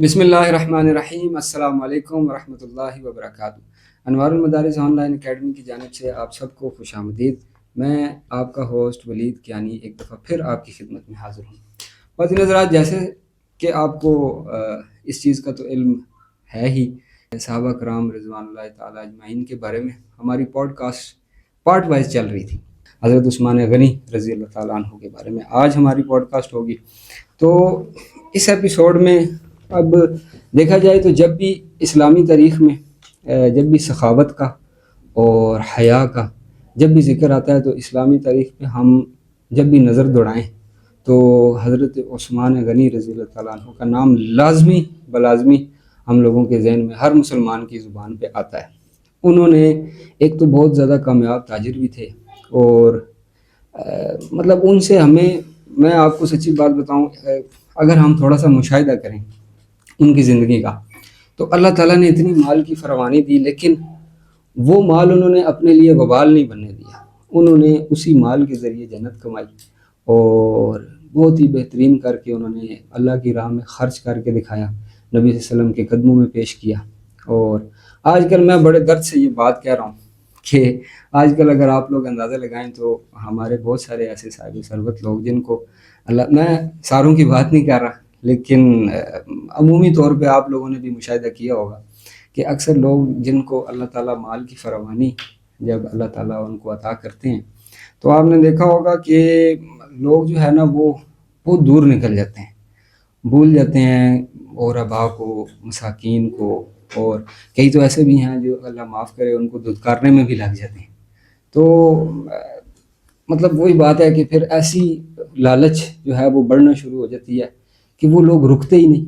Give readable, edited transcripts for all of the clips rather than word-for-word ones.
بسم اللہ الرحمن الرحیم، السلام علیکم ورحمۃ اللہ وبرکاتہ۔ انوار المدارس آن لائن اکیڈمی کی جانب سے آپ سب کو خوش آمدید۔ میں آپ کا ہوسٹ ولید کیانی ایک دفعہ پھر آپ کی خدمت میں حاضر ہوں۔ وزیر حضرات، جیسے کہ آپ کو اس چیز کا تو علم ہے ہی، صحابہ کرام رضوان اللہ تعالیٰ اجمعین کے بارے میں ہماری پوڈ کاسٹ پارٹ وائز چل رہی تھی۔ حضرت عثمان غنی رضی اللہ تعالیٰ عنہ کے بارے میں آج ہماری پوڈ کاسٹ ہوگی۔ تو اس ایپیسوڈ میں اب دیکھا جائے تو جب بھی اسلامی تاریخ میں جب بھی سخاوت کا اور حیا کا جب بھی ذکر آتا ہے تو اسلامی تاریخ پہ ہم جب بھی نظر دوڑائیں تو حضرت عثمان غنی رضی اللہ تعالیٰ عنہ کا نام لازمی بلازمی ہم لوگوں کے ذہن میں ہر مسلمان کی زبان پہ آتا ہے۔ انہوں نے ایک تو بہت زیادہ کامیاب تاجر بھی تھے، اور مطلب ان سے میں آپ کو سچی بات بتاؤں، اگر ہم تھوڑا سا مشاہدہ کریں ان کی زندگی کا، تو اللہ تعالیٰ نے اتنی مال کی فراوانی دی، لیکن وہ مال انہوں نے اپنے لیے وبال نہیں بننے دیا۔ انہوں نے اسی مال کے ذریعے جنت کمائی اور بہت ہی بہترین کر کے انہوں نے اللہ کی راہ میں خرچ کر کے دکھایا، نبی صلی اللہ علیہ وسلم کے قدموں میں پیش کیا۔ اور آج کل میں بڑے درد سے یہ بات کہہ رہا ہوں کہ آج کل اگر آپ لوگ اندازہ لگائیں تو ہمارے بہت سارے ایسے صاحب ثروت لوگ جن کو میں ساروں کی بات نہیں کر رہا، لیکن عمومی طور پہ آپ لوگوں نے بھی مشاہدہ کیا ہوگا کہ اکثر لوگ جن کو اللہ تعالیٰ مال کی فراوانی جب اللہ تعالیٰ ان کو عطا کرتے ہیں تو آپ نے دیکھا ہوگا کہ لوگ جو ہے نا وہ بہت دور نکل جاتے ہیں، بھول جاتے ہیں غرباء کو، مساکین کو، اور کئی تو ایسے بھی ہیں جو اللہ معاف کرے ان کو دھتکارنے میں بھی لگ جاتے ہیں۔ تو مطلب وہی بات ہے کہ پھر ایسی لالچ جو ہے وہ بڑھنا شروع ہو جاتی ہے کہ وہ لوگ رکتے ہی نہیں،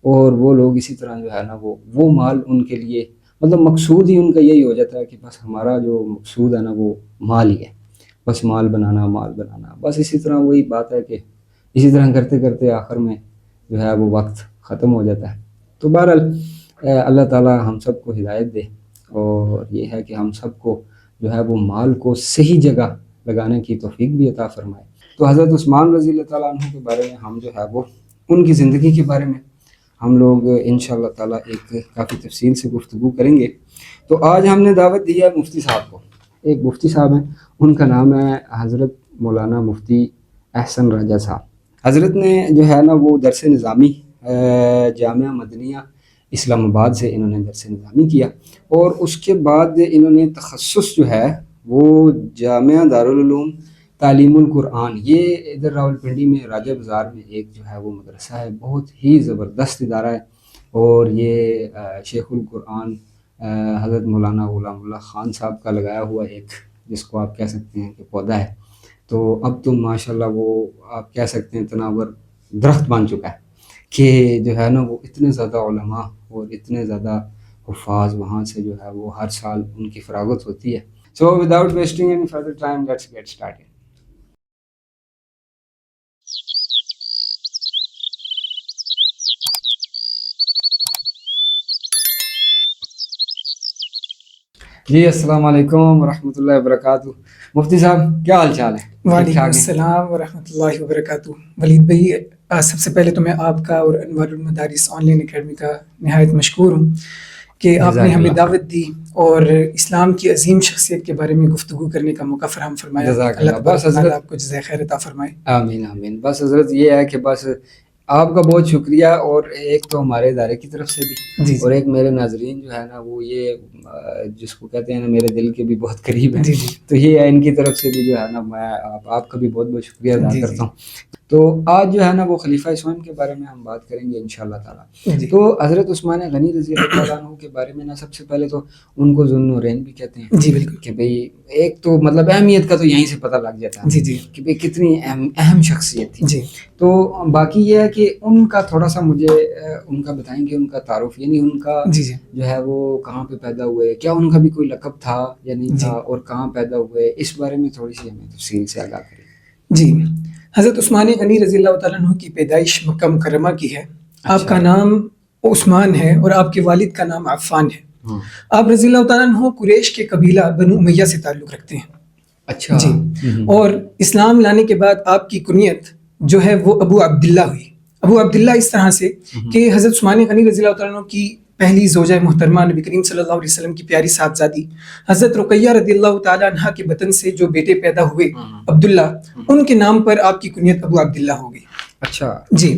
اور وہ لوگ اسی طرح جو ہے نا وہ مال ان کے لیے مطلب مقصود ہی ان کا یہی ہو جاتا ہے کہ بس ہمارا جو مقصود ہے نا وہ مال ہی ہے، بس مال بنانا، بس اسی طرح وہی بات ہے کہ اسی طرح کرتے کرتے آخر میں جو ہے وہ وقت ختم ہو جاتا ہے۔ تو بہرحال اللہ تعالیٰ ہم سب کو ہدایت دے، اور یہ ہے کہ ہم سب کو جو ہے وہ مال کو صحیح جگہ لگانے کی توفیق بھی عطا فرمائے۔ تو حضرت عثمان رضی اللہ تعالیٰ عنہ کے بارے میں ہم جو ہے وہ ان کی زندگی کے بارے میں ہم لوگ انشاءاللہ تعالیٰ ایک کافی تفصیل سے گفتگو کریں گے۔ تو آج ہم نے دعوت دی ہے مفتی صاحب کو، ایک مفتی صاحب ہیں، ان کا نام ہے حضرت مولانا مفتی احسن راجہ صاحب۔ حضرت نے جو ہے نا وہ درس نظامی جامعہ مدنیہ اسلام آباد سے انہوں نے درس نظامی کیا، اور اس کے بعد انہوں نے تخصص جو ہے وہ جامعہ دارالعلوم تعلیم القرآن، یہ ادھر راولپنڈی میں راجہ بازار میں ایک جو ہے وہ مدرسہ ہے، بہت ہی زبردست ادارہ ہے، اور یہ شیخ القرآن حضرت مولانا غلام اللہ خان صاحب کا لگایا ہوا ایک، جس کو آپ کہہ سکتے ہیں کہ پودا ہے۔ تو اب تو ماشاءاللہ وہ آپ کہہ سکتے ہیں تناور درخت بن چکا ہے کہ جو ہے نا وہ اتنے زیادہ علماء اور اتنے زیادہ حفاظ وہاں سے جو ہے وہ ہر سال ان کی فراغت ہوتی ہے۔ So without wasting any further time, let's get started. جی السلام علیکم ورحمۃ اللہ وبرکاتہ۔ مفتی صاحب کیا حال چال ہے؟ وعلیکم السلام ورحمۃ اللہ وبرکاتہ۔ ولید بھائی، سب سے پہلے تو میں آپ کا اور انوار المدارس آن لائن اکیڈمی کا نہایت مشکور ہوں کہ آپ نے ہمیں دعوت دی اور اسلام کی عظیم شخصیت کے بارے میں گفتگو کرنے کا موقع فراہم فرمایا۔ اللہ بس حضرت آپ کو جزائے خیر عطا فرمائے۔ آمین آمین۔ بس حضرت یہ ہے کہ بس آپ کا بہت شکریہ، اور ایک تو ہمارے ادارے کی طرف سے بھی، اور ایک میرے ناظرین جو ہے نا وہ یہ جس کو کہتے ہیں نا میرے دل کے بھی بہت قریب ہیں، تو یہ ہے ان کی طرف سے بھی جو ہے نا میں آپ کا بھی بہت بہت شکریہ ادا کرتا ہوں۔ تو آج جو ہے نا وہ خلیفہ اسوان کے بارے میں ہم بات کریں گے انشاءاللہ تعالیٰ۔ تو حضرت عثمان غنی رضی اللہ تعالیٰ عنہ کے بارے میں نا سب سے پہلے تو ان کو ذو النورین بھی کہتے ہیں۔ جی بالکل، کہ بھئی ایک تو مطلب اہمیت کا تو یہیں سے پتہ لگ جاتا ہے کہ بھئی کتنی اہم شخصیت تھی۔ تو باقی یہ ہے کہ ان کا تھوڑا سا مجھے ان کا بتائیں گے، ان کا تعارف، یعنی ان کا جو ہے وہ کہاں پہ پیدا ہوئے، کیا ان کا بھی کوئی لقب تھا یا نہیں تھا، اور کہاں پیدا ہوئے، اس بارے میں تھوڑی سی ہمیں تفصیل سے آگاہ کریں۔ جی، حضرت عثمان غنی رضی اللہ تعالیٰ عنہ کی پیدائش مکہ مکرمہ کی ہے۔ آپ کا نام عثمان ہے اور آپ کے والد کا نام عفان ہے۔ آپ رضی اللہ تعالیٰ عنہ قریش کے قبیلہ بنو امیہ سے تعلق رکھتے ہیں۔ اچھا جی، اور اسلام لانے کے بعد آپ کی کنیت جو ہے وہ ابو عبداللہ ہوئی۔ ابو عبداللہ اس طرح سے کہ حضرت عثمان غنی رضی اللہ تعالیٰ عنہ کی پہلی زوجہ محترمہ نبی کریم صلی اللہ علیہ وسلم کی پیاری صاحبزادی حضرت رقیہ رضی اللہ تعالیٰ عنہ کے بطن سے جو بیٹے پیدا ہوئے عبداللہ، ان کے نام پر آپ کی کنیت ابو عبداللہ ہو گئی. اچھا جی.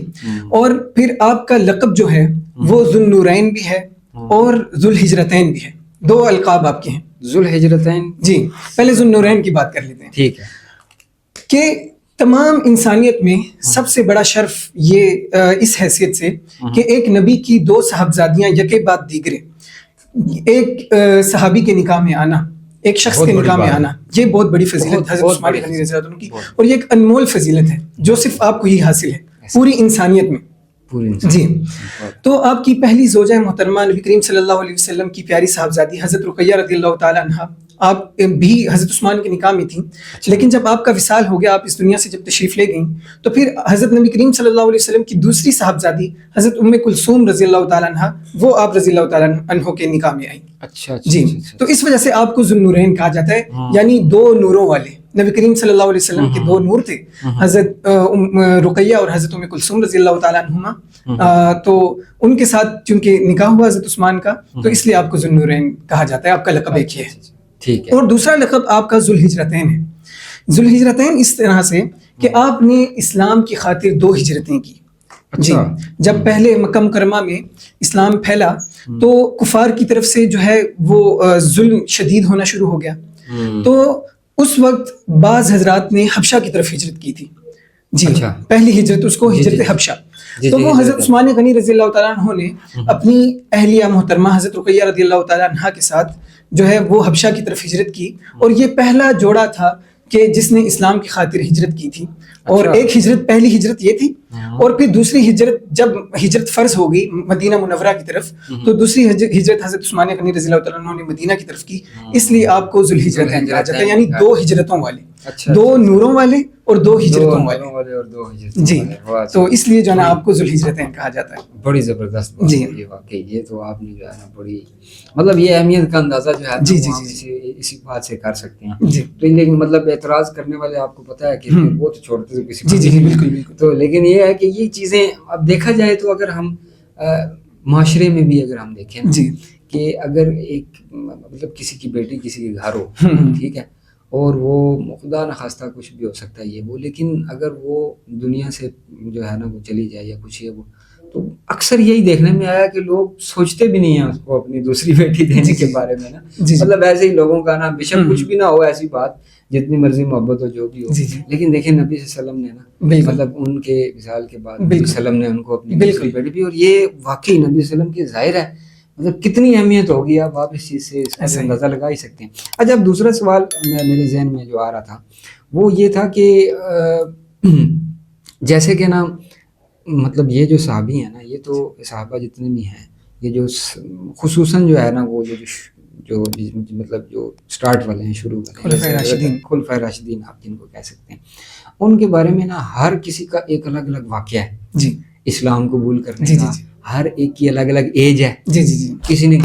اور پھر آپ کا لقب جو ہے وہ ذو النورین بھی ہے اور ذو الہجرتین بھی ہے. 2 القاب آپ کے ہیں. ذو الہجرتین. جی پہلے ذو النورین کی بات کر لیتے ہیں. ٹھیک ہے. کہ تمام انسانیت میں سب سے بڑا شرف یہ اس حیثیت سے کہ ایک نبی کی 2 صاحبزادیاں یکے بعد دیگرے ایک صحابی کے نکاح میں آنا، ایک شخص کے نکاح میں آنا، یہ بہت بڑی فضیلت حضرت عثمان غنی رضی اللہ عنہ کی، اور یہ ایک انمول فضیلت ہے جو صرف آپ کو ہی حاصل ہے پوری انسانیت میں. جی. تو آپ کی پہلی زوجہ محترمہ نبی کریم صلی اللہ علیہ وسلم کی پیاری صاحبزادی حضرت رقیہ رضی اللہ تعالیٰ عنہ، آپ بھی حضرت عثمان کے نکاح میں تھیں، لیکن جب آپ کا وصال ہو گیا، آپ اس دنیا سے جب تشریف لے گئیں، تو پھر حضرت نبی کریم صلی اللہ علیہ وسلم کی دوسری صاحبزادی حضرت ام کلثوم رضی اللہ تعالیٰ عنہ، وہ آپ رضی اللہ تعالیٰ عنہ کے نکاح میں آئیں. اچھا. جی. تو اس وجہ سے آپ کو ذو النورین کہا جاتا ہے، یعنی 2 نوروں والے. نبی کریم صلی اللہ علیہ وسلم کے 2 نور تھے، حضرت رقیہ اور حضرت ام کلثوم رضی اللہ تعالیٰ عنہما. تو ان کے ساتھ چونکہ نکاح ہوا حضرت عثمان کا، تو اس لیے آپ کو ذو النورین کہا جاتا ہے. آپ کا لقب ایک ہی ہے. ٹھیک ہے. اور دوسرا لقب آپ کا ذو الہجرتین ہے. ذو الہجرتین اس طرح سے کہ آپ نے اسلام کی خاطر 2 ہجرتیں کی. جی. جب پہلے مکہ مکرمہ میں اسلام پھیلا تو کفار کی طرف سے جو ہے وہ ظلم شدید ہونا شروع ہو گیا. تو اس وقت بعض حضرات نے حبشہ کی طرف ہجرت کی تھی. جی. پہلی ہجرت اس کو ہجرت حبشہ. تو وہ حضرت عثمان غنی رضی اللہ تعالیٰ عنہ نے اپنی اہلیہ محترمہ حضرت رقیہ رضی اللہ تعالیٰ عنہ کے ساتھ جو ہے وہ حبشہ کی طرف ہجرت کی، اور یہ پہلا جوڑا تھا کہ جس نے اسلام کی خاطر ہجرت کی تھی. اور ایک ہجرت، پہلی ہجرت یہ تھی، اور پھر دوسری ہجرت جب ہجرت فرض ہو گئی مدینہ منورہ کی طرف، تو دوسری ہجرت حضرت عثمان غنی رضی اللہ تعالیٰ عنہ نے مدینہ کی طرف کی. اس لیے آپ کو ذو الہجرتین کہا جاتا ہے، یعنی 2 ہجرتوں والے، 2 نوروں والے اور 2 ہجرتوں والے. جی. تو اس لیے جو ہے نا آپ کو ذو الہجرتین کہا جاتا ہے. بڑی زبردست بات. جی. یہ واقعی یہ تو آپ نے جو ہے نا بڑی مطلب یہ اہمیت کا اندازہ جو ہے جی اسی بات سے کر سکتے ہیں. جی. تو لیکن مطلب اعتراض کرنے والے آپ کو پتہ ہے کہ وہ تو چھوڑتے تھے کسی. جی بالکل بالکل. تو لیکن یہ ہے کہ یہ چیزیں اب دیکھا جائے تو اگر ہم معاشرے میں بھی اگر ہم دیکھیں جی کہ اگر ایک مطلب کسی کی بیٹی کسی کے گھر ہو، ٹھیک ہے، اور وہ خدا نخواستہ کچھ بھی ہو سکتا ہے یہ وہ، لیکن اگر وہ دنیا سے جو ہے نا وہ چلی جائے یا کچھ یہ وہ، تو اکثر یہی دیکھنے میں آیا کہ لوگ سوچتے بھی نہیں ہیں اس کو اپنی دوسری بیٹی دینے کے بارے میں نا. مطلب ایسے ہی لوگوں کا نا بے شک کچھ بھی نہ ہو ایسی بات، جتنی مرضی محبت ہو جو بھی ہو، لیکن دیکھیں نبی صلی اللہ علیہ وسلم نے نا مطلب ان کے وصال کے بعد نبی صلی اللہ علیہ وسلم نے ان کو اپنی دوسری بیٹی بھی، اور یہ واقعی نبی صلی اللہ علیہ وسلم کی ظاہر ہے مطلب کتنی اہمیت ہوگی. اب آپ اس چیز سے اس کا اندازہ لگا ہی سکتے ہیں. اچھا اب دوسرا سوال میرے ذہن میں جو آ رہا تھا وہ یہ تھا کہ جیسے کہ نا مطلب یہ جو صحابی ہیں نا، یہ تو صحابہ جتنے بھی ہیں، یہ جو خصوصاً جو ہے نا وہ جو مطلب جو سٹارٹ والے ہیں، شروع والے خلفائے راشدین آپ جن کو کہہ سکتے ہیں، ان کے بارے میں نا ہر کسی کا ایک الگ الگ واقعہ ہے. جی. اسلام قبول کرنے کا ہر ایک کی الگ الگ ایج ہے. جی جی جی. کسی نے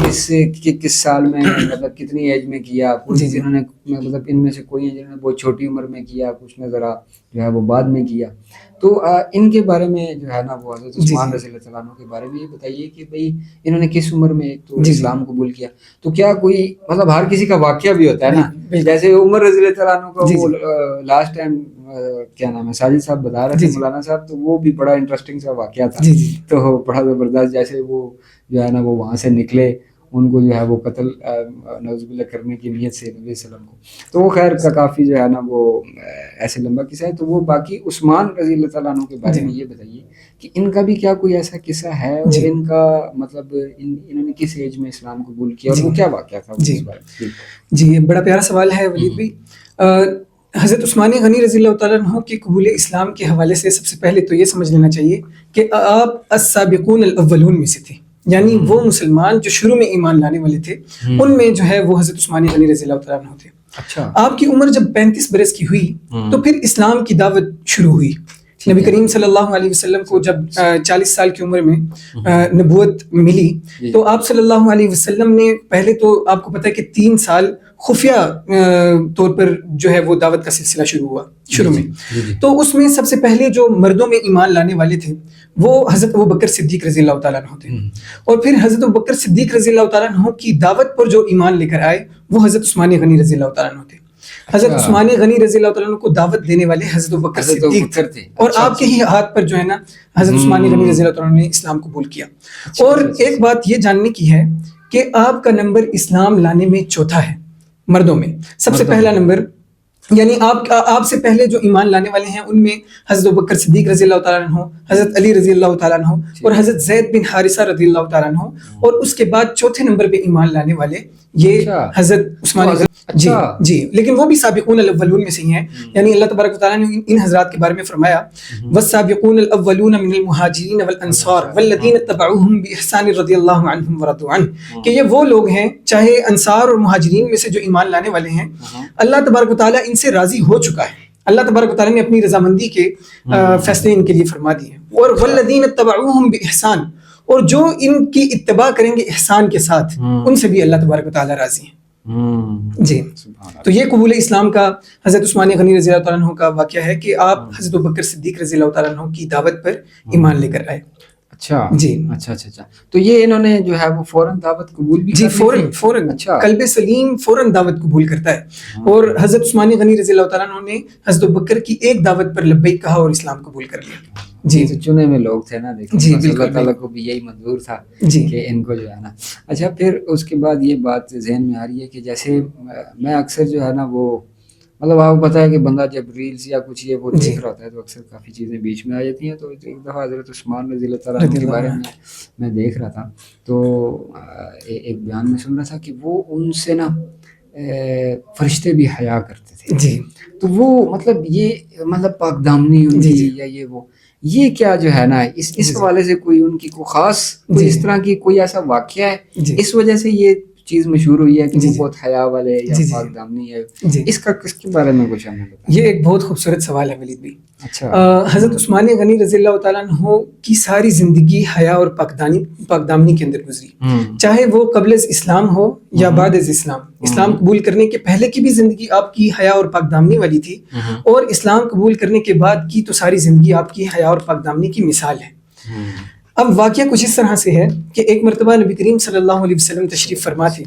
کس سال میں مطلب کتنی ایج میں کیا، جنہوں نے مطلب ان میں سے کوئی جنہوں نے بہت چھوٹی عمر میں کیا، کچھ نے ذرا جو ہے وہ بعد میں کیا. تو ان کے بارے میں جو ہے نا وہ حضرت عثمان رضی اللہ تعالیٰ عنہ کے بارے میں یہ بتائیے کہ بھئی انہوں نے کس عمر میں ایک تو اسلام قبول کیا. تو کیا کوئی مطلب ہر کسی کا واقعہ بھی ہوتا ہے نا، جیسے عمر رضی اللہ تعالیٰ عنہ کا وہ لاسٹ ٹائم کیا نام ہے ساجد صاحب بتا رہے تھے مولانا صاحب، تو وہ بھی بڑا انٹرسٹنگ سا واقعہ تھا. تو بڑا زبردست، جیسے وہ جو ہے نا وہ وہاں سے نکلے، ان کو جو ہے وہ قتل نعوذ باللہ کرنے کی نیت سے نبی صلی اللہ علیہ وسلم کو، تو وہ خیر کا کافی جو ہے نا وہ ایسے لمبا قصہ ہے. تو وہ باقی عثمان رضی اللہ تعالیٰ عنہ کے بارے میں یہ بتائیے کہ ان کا بھی کیا کوئی ایسا قصہ ہے، اور ان کا مطلب انہوں نے کس ایج میں اسلام قبول کیا اور وہ کیا واقعہ تھا اس بارے میں. جی بڑا پیارا سوال ہے ولید بھائی. حضرت عثمان غنی رضی اللہ تعالیٰ عنہ کے قبول اسلام کے حوالے سے سب سے پہلے تو یہ سمجھ لینا چاہیے کہ آپ السابقون الاولون میں سے تھے، یعنی وہ مسلمان جو شروع میں ایمان لانے والے تھے، ان میں جو ہے وہ حضرت عثمان غنی رضی اللہ تعالیٰ عنہ تھے. اچھا. آپ کی عمر جب 35 برس کی ہوئی تو پھر اسلام کی دعوت شروع ہوئی. نبی کریم صلی اللہ علیہ وسلم کو جب 40 سال کی عمر میں نبوت ملی تو آپ صلی اللہ علیہ وسلم نے پہلے تو آپ کو پتہ ہے کہ 3 سال خفیہ طور پر جو ہے وہ دعوت کا سلسلہ شروع ہوا شروع میں. تو اس میں سب سے پہلے جو مردوں میں ایمان لانے والے تھے وہ حضرت ابوبکر صدیق رضی اللہ تعالیٰ عنہ تھے, اور پھر حضرت ابوبکر صدیق رضی اللہ تعالیٰ عنہ کی دعوت پر جو ایمان لے کر آئے وہ حضرت عثمان غنی رضی اللہ تعالیٰ عنہ تھے. حضرت عثمان غنی رضی اللہ تعالیٰ عنہ کو دعوت دینے والے حضرت ابوبکر صدیق تھے, اور آپ کے ہی ہاتھ پر جو ہے نا حضرت عثمان غنی رضی اللہ تعالیٰ عنہ نے اسلام قبول کیا. اور ایک بات یہ جاننے کی ہے کہ آپ کا نمبر اسلام لانے میں چوتھا ہے مردوں میں. سب سے پہلا نمبر یعنی آپ سے پہلے جو ایمان لانے والے ہیں ان میں حضرت ابوبکر صدیق رضی اللہ تعالیٰ عنہ, حضرت علی رضی اللہ تعالیٰ عنہ اور حضرت زید بن حارثہ رضی اللہ تعالیٰ عنہ, اور اس کے بعد چوتھے نمبر پہ ایمان لانے والے یہ حضرت عثمان غنی. جی لیکن وہ بھی سابقون الاولون میں سے ہی ہیں. یعنی اللہ تبارک و تعالیٰ نے ان حضرات کے بارے میں فرمایا والسابقون الاولون من المہاجرین والانصار والذین اتبعوہم باحسان رضی اللہ عنہم ورضوا عنہ, کہ یہ وہ لوگ ہیں چاہے انصار اور مہاجرین میں سے جو ایمان لانے والے ہیں, اللہ تبارک و تعالیٰ ان سے راضی ہو چکا ہے. اللہ تبارک و تعالیٰ نے اپنی رضامندی کے فیصلے ان کے لیے فرما دیے. اور والذین اتبعوہم باحسان, اور جو ان کی اتباع کریں گے احسان کے ساتھ ان سے بھی اللہ تبارک و تعالیٰ راضی ہیں. جی تو یہ قبول اسلام کا حضرت عثمان غنی رضی اللہ تعالیٰ عنہ کا واقعہ ہے کہ آپ حضرت ابوبکر صدیق رضی اللہ تعالیٰ عنہ کی دعوت پر ایمان لے کر آئے. اچھا جی اچھا تو یہ انہوں نے جو ہے وہ فوراً دعوت قبول بھی جی فوراً قلب سلیم فوراً دعوت قبول کرتا ہے. اور حضرت عثمان غنی رضی اللہ تعالیٰ عنہ نے حضرت ابوبکر کی ایک دعوت پر لبیک کہا اور اسلام قبول کر لیا. جی چنے میں لوگ تھے نا, دیکھیں جی اللہ تعالیٰ کو بھی یہی منظور تھا کہ ان کو جو ہے نا. اچھا پھر اس کے بعد یہ بات ذہن میں آ رہی ہے کہ جیسے میں اکثر جو ہے نا وہ مطلب آپ کو پتہ ہے کہ بندہ جب ریلز یا کچھ یہ وہ دیکھ رہا ہوتا ہے تو اکثر کافی چیزیں بیچ میں آ جاتی ہیں. تو ایک دفعہ حضرت عثمان رضی اللہ تعالیٰ عنہ کے بارے میں دیکھ رہا تھا تو ایک بیان میں سن رہا تھا کہ وہ ان سے نا فرشتے بھی حیا کرتے تھے. جی تو وہ مطلب یہ مطلب پاک دامنی ان کی یا یہ کیا جو ہے نا اس حوالے سے کوئی ان کی کوئی خاص کوئی اس طرح کی کوئی ایسا واقعہ ہے اس وجہ سے یہ چیز مشہور ہوئی ہے کہ وہ بہت حیا والے یا پاک دامنی ہے, اس کے بارے میں کچھ ہمیں بتائیں. یہ ایک بہت خوبصورت سوال ہے ولید بھائی. اچھا حضرت عثمان غنی رضی اللہ تعالیٰ عنہ کی ساری زندگی حیا اور پاک دامنی کے اندر گزری, چاہے وہ قبل از اسلام ہو یا بعد از اسلام. اسلام قبول کرنے کے پہلے کی بھی زندگی آپ کی حیا اور پاک دامنی والی تھی, اور اسلام قبول کرنے کے بعد کی تو ساری زندگی آپ کی حیا اور پاک دامنی کی مثال ہے. اب واقعہ کچھ اس طرح سے ہے کہ ایک مرتبہ نبی کریم صلی اللہ علیہ وسلم تشریف فرما تھے.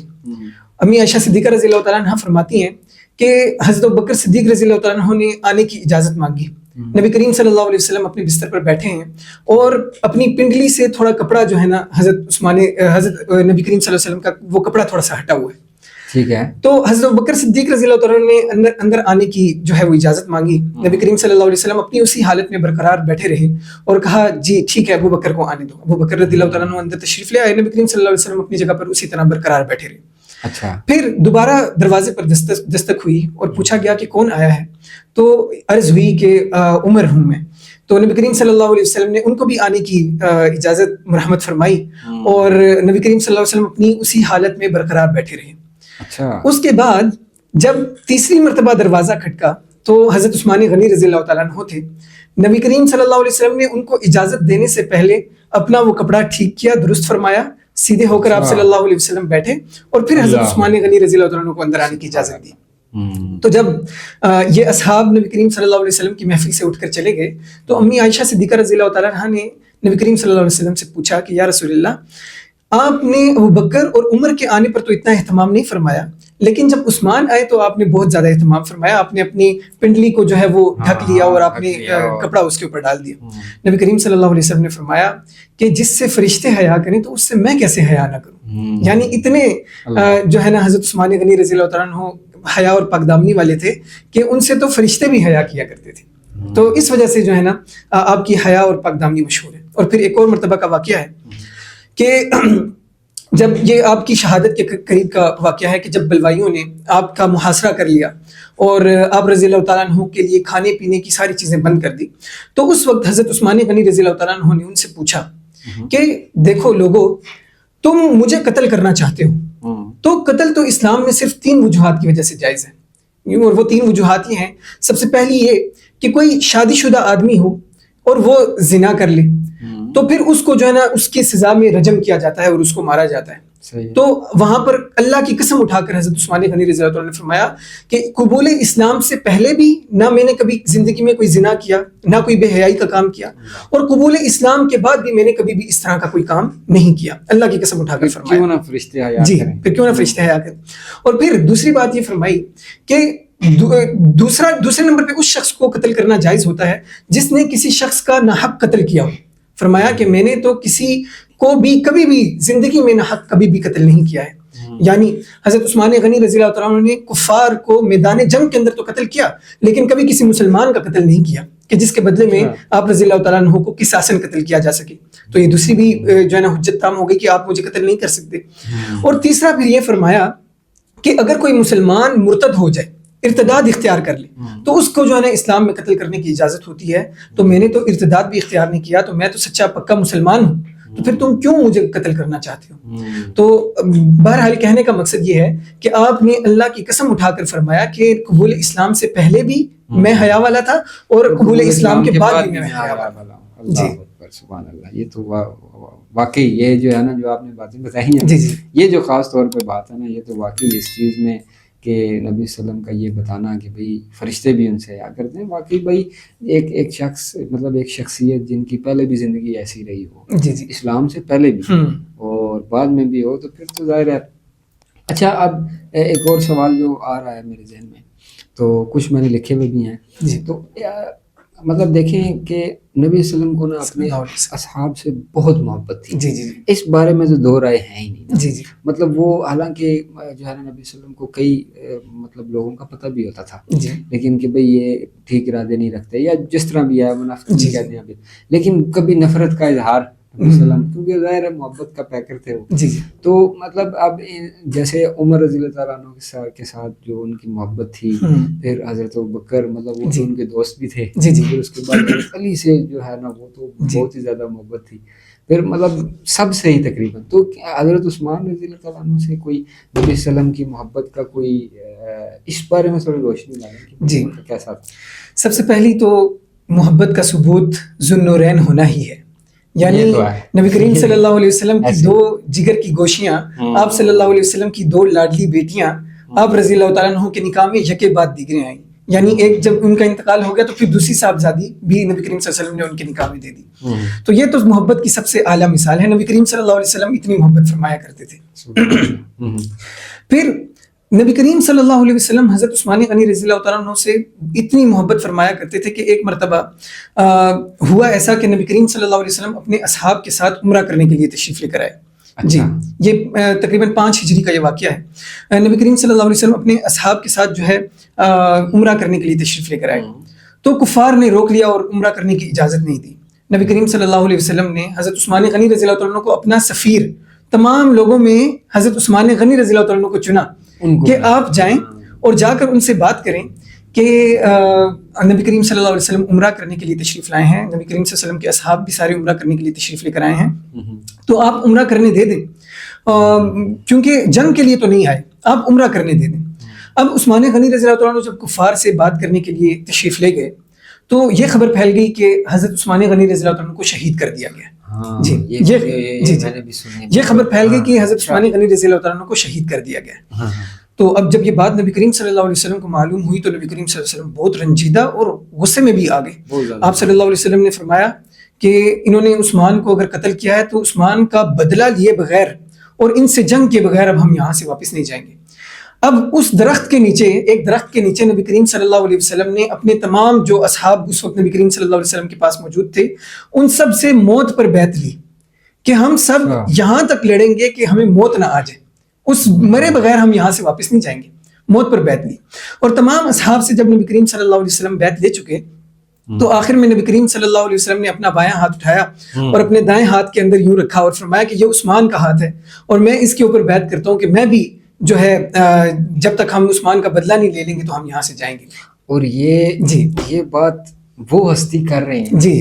امی عائشہ صدیقہ رضی اللہ تعالیٰ عنہ فرماتی ہیں کہ حضرت ابوبکر صدیق رضی اللہ تعالیٰ عنہ نے آنے کی اجازت مانگی. نبی کریم صلی اللہ علیہ وسلم اپنے بستر پر بیٹھے ہیں اور اپنی پنڈلی سے تھوڑا کپڑا جو ہے نا حضرت نبی کریم صلی اللہ علیہ وسلم کا وہ کپڑا تھوڑا سا ہٹا ہوا ہے. ٹھیک ہے. تو حضرت ابوبکر صدیق رضی اللہ تعالیٰ نے اندر آنے کی جو ہے وہ اجازت مانگی. نبی کریم صلی اللہ علیہ وسلم اپنی اسی حالت میں برقرار بیٹھے رہے اور کہا جی ٹھیک ہے ابوبکر کو آنے دو. ابوبکر رضی اللہ تعالیٰ عنہ اندر تشریف لے آئے. نبی کریم صلی اللہ علیہ وسلم اپنی جگہ پر اسی طرح برقرار بیٹھے رہے. اچھا پھر دوبارہ دروازے پر دستک ہوئی اور پوچھا گیا کہ کون آیا ہے. تو عرض ہوئی کہ عمر ہوں میں. تو نبی کریم صلی اللہ علیہ وسلم نے ان کو بھی آنے کی اجازت مرحمت فرمائی اور نبی کریم صلی اللہ علیہ وسلم اپنی اسی حالت میں برقرار بیٹھے رہے. اچھا اس کے بعد جب تیسری مرتبہ دروازہ کھٹکا تو حضرت عثمان غنی رضی اللہ تعالیٰ عنہ تھے. نبی کریم صلی اللہ علیہ وسلم نے ان کو اجازت دینے سے پہلے اپنا وہ کپڑا ٹھیک کیا, درست فرمایا, سیدھے ہو کر آپ صلی اللہ علیہ وسلم بیٹھے اور پھر حضرت عثمان غنی رضی اللہ تعالیٰ عنہ کو اندر آنے کی اجازت دی. تو جب یہ اصحاب نبی کریم صلی اللہ علیہ وسلم کی محفل سے اٹھ کر چلے گئے تو امی عائشہ صدیقہ رضی اللہ تعالیٰ عنہ نے نبی کریم صلی اللہ علیہ وسلم سے پوچھا کہ یا رسول اللہ آپ نے ابوبکر اور عمر کے آنے پر تو اتنا اہتمام نہیں فرمایا, لیکن جب عثمان آئے تو آپ نے بہت زیادہ اہتمام فرمایا. آپ نے اپنی پنڈلی کو جو ہے وہ ڈھک لیا اور آپ نے کپڑا اس کے اوپر ڈال دیا. نبی کریم صلی اللہ علیہ وسلم نے فرمایا کہ جس سے فرشتے حیا کریں تو اس سے میں کیسے حیا نہ کروں. یعنی اتنے جو ہے نا حضرت عثمان غنی رضی اللہ تعالیٰ عنہ حیا اور پاک دامنی والے تھے کہ ان سے تو فرشتے بھی حیا کیا کرتے تھے. تو اس وجہ سے جو ہے نا آپ کی حیا اور پاک دامنی مشہور ہے. اور پھر ایک اور مرتبہ کا واقعہ ہے کہ جب یہ آپ کی شہادت کے قریب کا واقعہ ہے کہ جب بلوائیوں نے آپ کا محاصرہ کر لیا اور آپ رضی اللہ تعالیٰ عنہ کے لیے کھانے پینے کی ساری چیزیں بند کر دی, تو اس وقت حضرت عثمان غنی رضی اللہ تعالیٰ عنہ نے ان سے پوچھا کہ دیکھو لوگو, تم مجھے قتل کرنا چاہتے ہو تو قتل تو اسلام میں صرف 3 وجوہات کی وجہ سے جائز ہے, اور وہ 3 وجوہات یہ ہیں. سب سے پہلی یہ کہ کوئی شادی شدہ آدمی ہو اور وہ زنا کر لے تو پھر اس کو جو ہے نا اس کی سزا میں رجم کیا جاتا ہے اور اس کو مارا جاتا ہے. تو وہاں پر اللہ کی قسم اٹھا کر حضرت عثمان غنی رضی اللہ عنہ نے فرمایا کہ قبول اسلام سے پہلے بھی نہ میں نے کبھی زندگی میں کوئی زنا کیا, نہ کوئی بے حیائی کا کام کیا, اور قبول اسلام کے بعد بھی میں نے کبھی بھی اس طرح کا کوئی کام نہیں کیا. اللہ کی قسم اٹھا کر فرمایا کیوں نہ فرشتے حیا جی کریں. پھر کیوں نہ فرشتے حیا کریں. اور پھر دوسری بات یہ فرمائی کہ دوسرے نمبر پہ اس شخص کو قتل کرنا جائز ہوتا ہے جس نے کسی شخص کا ناحق قتل کیا ہو. فرمایا کہ میں نے تو کسی کو بھی کبھی بھی زندگی میں ناحق کبھی بھی قتل نہیں کیا ہے. یعنی حضرت عثمان غنی رضی اللہ عنہ نے کفار کو میدان جنگ کے اندر تو قتل کیا لیکن کبھی کسی مسلمان کا قتل نہیں کیا کہ جس کے بدلے میں آپ رضی اللہ تعالیٰ عنہ کو قصاصاً قتل کیا جا سکے. تو یہ دوسری بھی جو ہے نا حجت تام ہو گئی کہ آپ مجھے قتل نہیں کر سکتے. اور تیسرا پھر یہ فرمایا کہ اگر کوئی مسلمان مرتد ہو جائے, ارتداد اختیار کر لے, تو اس کو جو ہے نا اسلام میں قتل کرنے کی اجازت ہوتی ہے. تو میں نے تو ارتداد بھی اختیار نہیں کیا, تو میں تو سچا پکا مسلمان ہوں, تو پھر تم کیوں مجھے قتل کرنا چاہتے ہو. تو بہرحال کہنے کا مقصد یہ ہے کہ آپ نے اللہ کی قسم اٹھا کر فرمایا کہ قبول اسلام سے پہلے بھی میں حیا والا تھا اور قبول اسلام کے بعد بھی میں حیا والا. جی سبحان اللہ. یہ تو واقعی یہ جو ہے نا جو آپ نے باتیں بتائی ہیں, جی جی یہ جو خاص طور پہ بات ہے نا, یہ تو واقعی اس چیز میں کہ نبی صلی اللہ علیہ وسلم کا یہ بتانا کہ بھئی فرشتے بھی ان سے حیا کرتے ہیں, واقعی بھئی ایک شخص مطلب ایک شخصیت جن کی پہلے بھی زندگی ایسی رہی ہو, جی جی اسلام سے پہلے بھی اور بعد میں بھی ہو, تو پھر تو ظاہر ہے. اچھا اب ایک اور سوال جو آ رہا ہے میرے ذہن میں, تو کچھ میں نے لکھے ہوئے بھی ہیں. تو مطلب دیکھیں کہ نبی صلی اللہ علیہ وسلم کو نا اپنے اصحاب سے بہت محبت تھی. جی جی اس بارے میں تو دو رائے ہیں ہی نہیں. جی جی مطلب وہ حالانکہ جو ہے نا نبی صلی اللہ علیہ وسلم کو کئی مطلب لوگوں کا پتہ بھی ہوتا تھا, لیکن کہ بھئی یہ ٹھیک ارادے نہیں رکھتے یا جس طرح بھی ہے منافق نہیں کہتے ہیں, لیکن کبھی نفرت کا اظہار نبی صلی اللہ علیہ وسلم, کیونکہ ظاہر ہے محبت کا پیکر تھے وہ. تو مطلب اب جیسے عمر رضی اللہ تعالیٰ عنہ کے ساتھ جو ان کی محبت تھی, پھر حضرت ابوبکر مطلب وہ تو ان کے دوست بھی تھے, پھر اس کے بعد علی سے جو ہے نا وہ تو بہت ہی زیادہ محبت تھی, پھر مطلب سب سے ہی تقریباً. تو حضرت عثمان رضی اللہ تعالیٰ عنہ سے کوئی نبی صلی اللہ علیہ وسلم کی محبت کا کوئی اس بارے میں تھوڑی روشنی ڈالیں جی کیسا؟ سب سے پہلی تو محبت کا ثبوت ذوالنورین ہونا ہی ہے. یعنی نبی کریم صلی اللہ علیہ وسلم کی دو جگر کی گوشیاں, آپ صلی اللہ علیہ وسلم کی دو لاڈلی بیٹیاں آپ رضی اللہ تعالیٰ عنہ کے نکاح میں یکے بعد دیگریں آئیں. یعنی ایک جب ان کا انتقال ہو گیا تو پھر دوسری صاحبزادی بھی نبی کریم صلی اللہ علیہ وسلم نے ان کے نکاح میں دے دی. تو یہ تو محبت کی سب سے اعلیٰ مثال ہے. نبی کریم صلی اللہ علیہ وسلم اتنی محبت فرمایا کرتے تھے. پھر نبی کریم صلی اللہ علیہ وسلم حضرت عثمان غنی رضی اللہ تعالیٰ عنہ سے اتنی محبت فرمایا کرتے تھے کہ ایک مرتبہ ہوا ایسا کہ نبی کریم صلی اللہ علیہ وسلم اپنے اصحاب کے ساتھ عمرہ کرنے کے لیے تشریف لے کر آئے. جی یہ تقریباً 5 ہجری کا یہ واقعہ ہے. نبی کریم صلی اللہ علیہ وسلم اپنے اصحاب کے ساتھ جو ہے عمرہ کرنے کے لیے تشریف لے کر آئے, تو کفار نے روک لیا اور عمرہ کرنے کی اجازت نہیں دی. نبی کریم صلی اللہ علیہ وسلم نے حضرت عثمان غنی رضی اللہ تعالیٰ عنہ کو اپنا سفیر تمام لوگوں میں حضرت عثمان غنی رضی اللہ تعالیٰ عنہ کو چنا کہ آپ جائیں اور جا کر ان سے بات کریں کہ نبی کریم صلی اللہ علیہ وسلم عمرہ کرنے کے لیے تشریف لائے ہیں, نبی کریم صلی اللہ علیہ وسلم کے اصحاب بھی سارے عمرہ کرنے کے لیے تشریف لے کر آئے ہیں, تو آپ عمرہ کرنے دے دیں, کیونکہ جنگ کے لیے تو نہیں آئے, آپ عمرہ کرنے دے دیں. اب عثمان غنی رضی اللہ تعالیٰ عنہ جب کفار سے بات کرنے کے لیے تشریف لے گئے تو یہ خبر پھیل گئی کہ حضرت عثمان غنی رضی اللہ عنہ کو شہید کر دیا گیا. یہ خبر پھیل گئی کہ حضرت عثمان غنی رضی اللہ عنہ کو شہید کر دیا گیا. تو اب جب یہ بات نبی کریم صلی اللہ علیہ وسلم کو معلوم ہوئی تو نبی کریم صلی اللہ علیہ وسلم بہت رنجیدہ اور غصے میں بھی آ گئے. آپ صلی اللہ علیہ وسلم نے فرمایا کہ انہوں نے عثمان کو اگر قتل کیا ہے تو عثمان کا بدلہ لیے بغیر اور ان سے جنگ کے بغیر اب ہم یہاں سے واپس نہیں جائیں گے. اب اس درخت کے نیچے, ایک درخت کے نیچے نبی کریم صلی اللہ علیہ وسلم نے اپنے تمام جو اصحاب اس وقت نبی کریم صلی اللہ علیہ وسلم کے پاس موجود تھے ان سب سے موت پر بیعت لی کہ ہم سب یہاں تک لڑیں گے کہ ہمیں موت نہ آ جائے, اس مرے بغیر ہم یہاں سے واپس نہیں جائیں گے. موت پر بیعت لی. اور تمام اصحاب سے جب نبی کریم صلی اللہ علیہ وسلم بیعت لے چکے تو آخر میں نبی کریم صلی اللہ علیہ وسلم نے اپنا بایاں ہاتھ اٹھایا اور اپنے دائیں ہاتھ کے اندر یوں رکھا اور فرمایا کہ یہ عثمان کا ہاتھ ہے اور میں اس کے اوپر بیعت کرتا ہوں کہ میں بھی جو ہے جب تک ہم عثمان کا بدلہ نہیں لے لیں گے تو ہم یہاں سے جائیں گے. اور یہ بات وہ ہستی کر رہے ہیں جی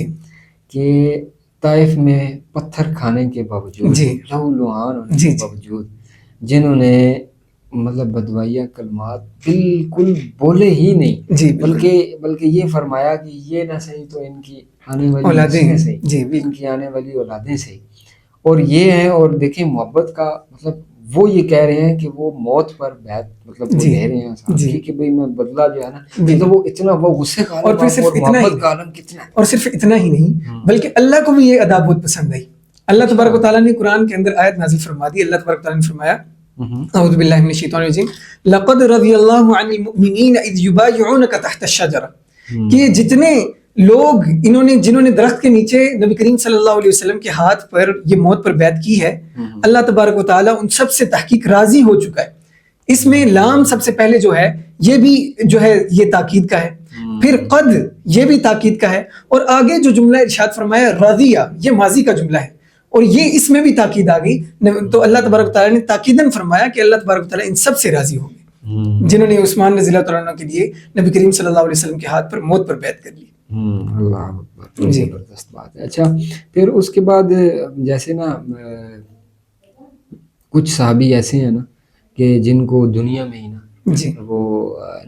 کہ طائف میں پتھر کھانے کے باوجود, لہو لہان ہونے کے باوجود, جنہوں نے مطلب بدوائیہ کلمات بالکل بولے ہی نہیں، جی بلکہ یہ فرمایا کہ یہ نہ صحیح تو ان کی آنے والی اولادیں ہیں، صحیح، جی ان کی آنے والی اولادیں صحیح، اور یہ ہیں. اور دیکھیں محبت کا مطلب وہ یہ کہہ رہے ہیں کہ وہ موت پر بیعت مطلب وہ لے رہے ہیں صاحب کی کہ بھئی میں بدلہ جو ہے نا، مطلب وہ اتنا وہ غصے کا اور پھر صرف اتنا ہی، کا عالم کتنا ہے، اور صرف اتنا ہی نہیں بلکہ اللہ کو بھی یہ ادا بہت پسند آئی. اللہ تبارک و تعالیٰ نے قرآن کے اندر آیت نازل فرما دی. اللہ تبارک و تعالیٰ نے فرمایا اعوذ باللہ من الشیطان الرجیم لقد رضی اللہ عن المؤمنین اذ یبایعونک تحت الشجرہ، کہ جتنے لوگ جنہوں نے درخت کے نیچے نبی کریم صلی اللہ علیہ وسلم کے ہاتھ پر یہ موت پر بیعت کی ہے، اللہ تبارک و تعالیٰ ان سب سے تحقیق راضی ہو چکا ہے. اس میں لام سب سے پہلے جو ہے یہ بھی جو ہے یہ تاکید کا ہے، پھر قد یہ بھی تاکید کا ہے، اور آگے جو جملہ ارشاد فرمایا رضیہ یہ ماضی کا جملہ ہے، اور یہ اس میں بھی تاکید آ گئی. تو اللہ تبارک تعالیٰ نے تاکیداً فرمایا کہ اللہ تبارک تعالیٰ ان سب سے راضی ہو گئے جنہوں نے عثمان رضی اللہ تعالیٰ عنہ کے لیے نبی کریم صلی اللہ علیہ وسلم کے ہاتھ پر موت پر بیعت کر لی. اللہ اکبر، زبردست بات ہے. اچھا پھر اس کے بعد جیسے نا کچھ صحابی ایسے ہیں نا کہ جن کو دنیا میں ہی نا جی وہ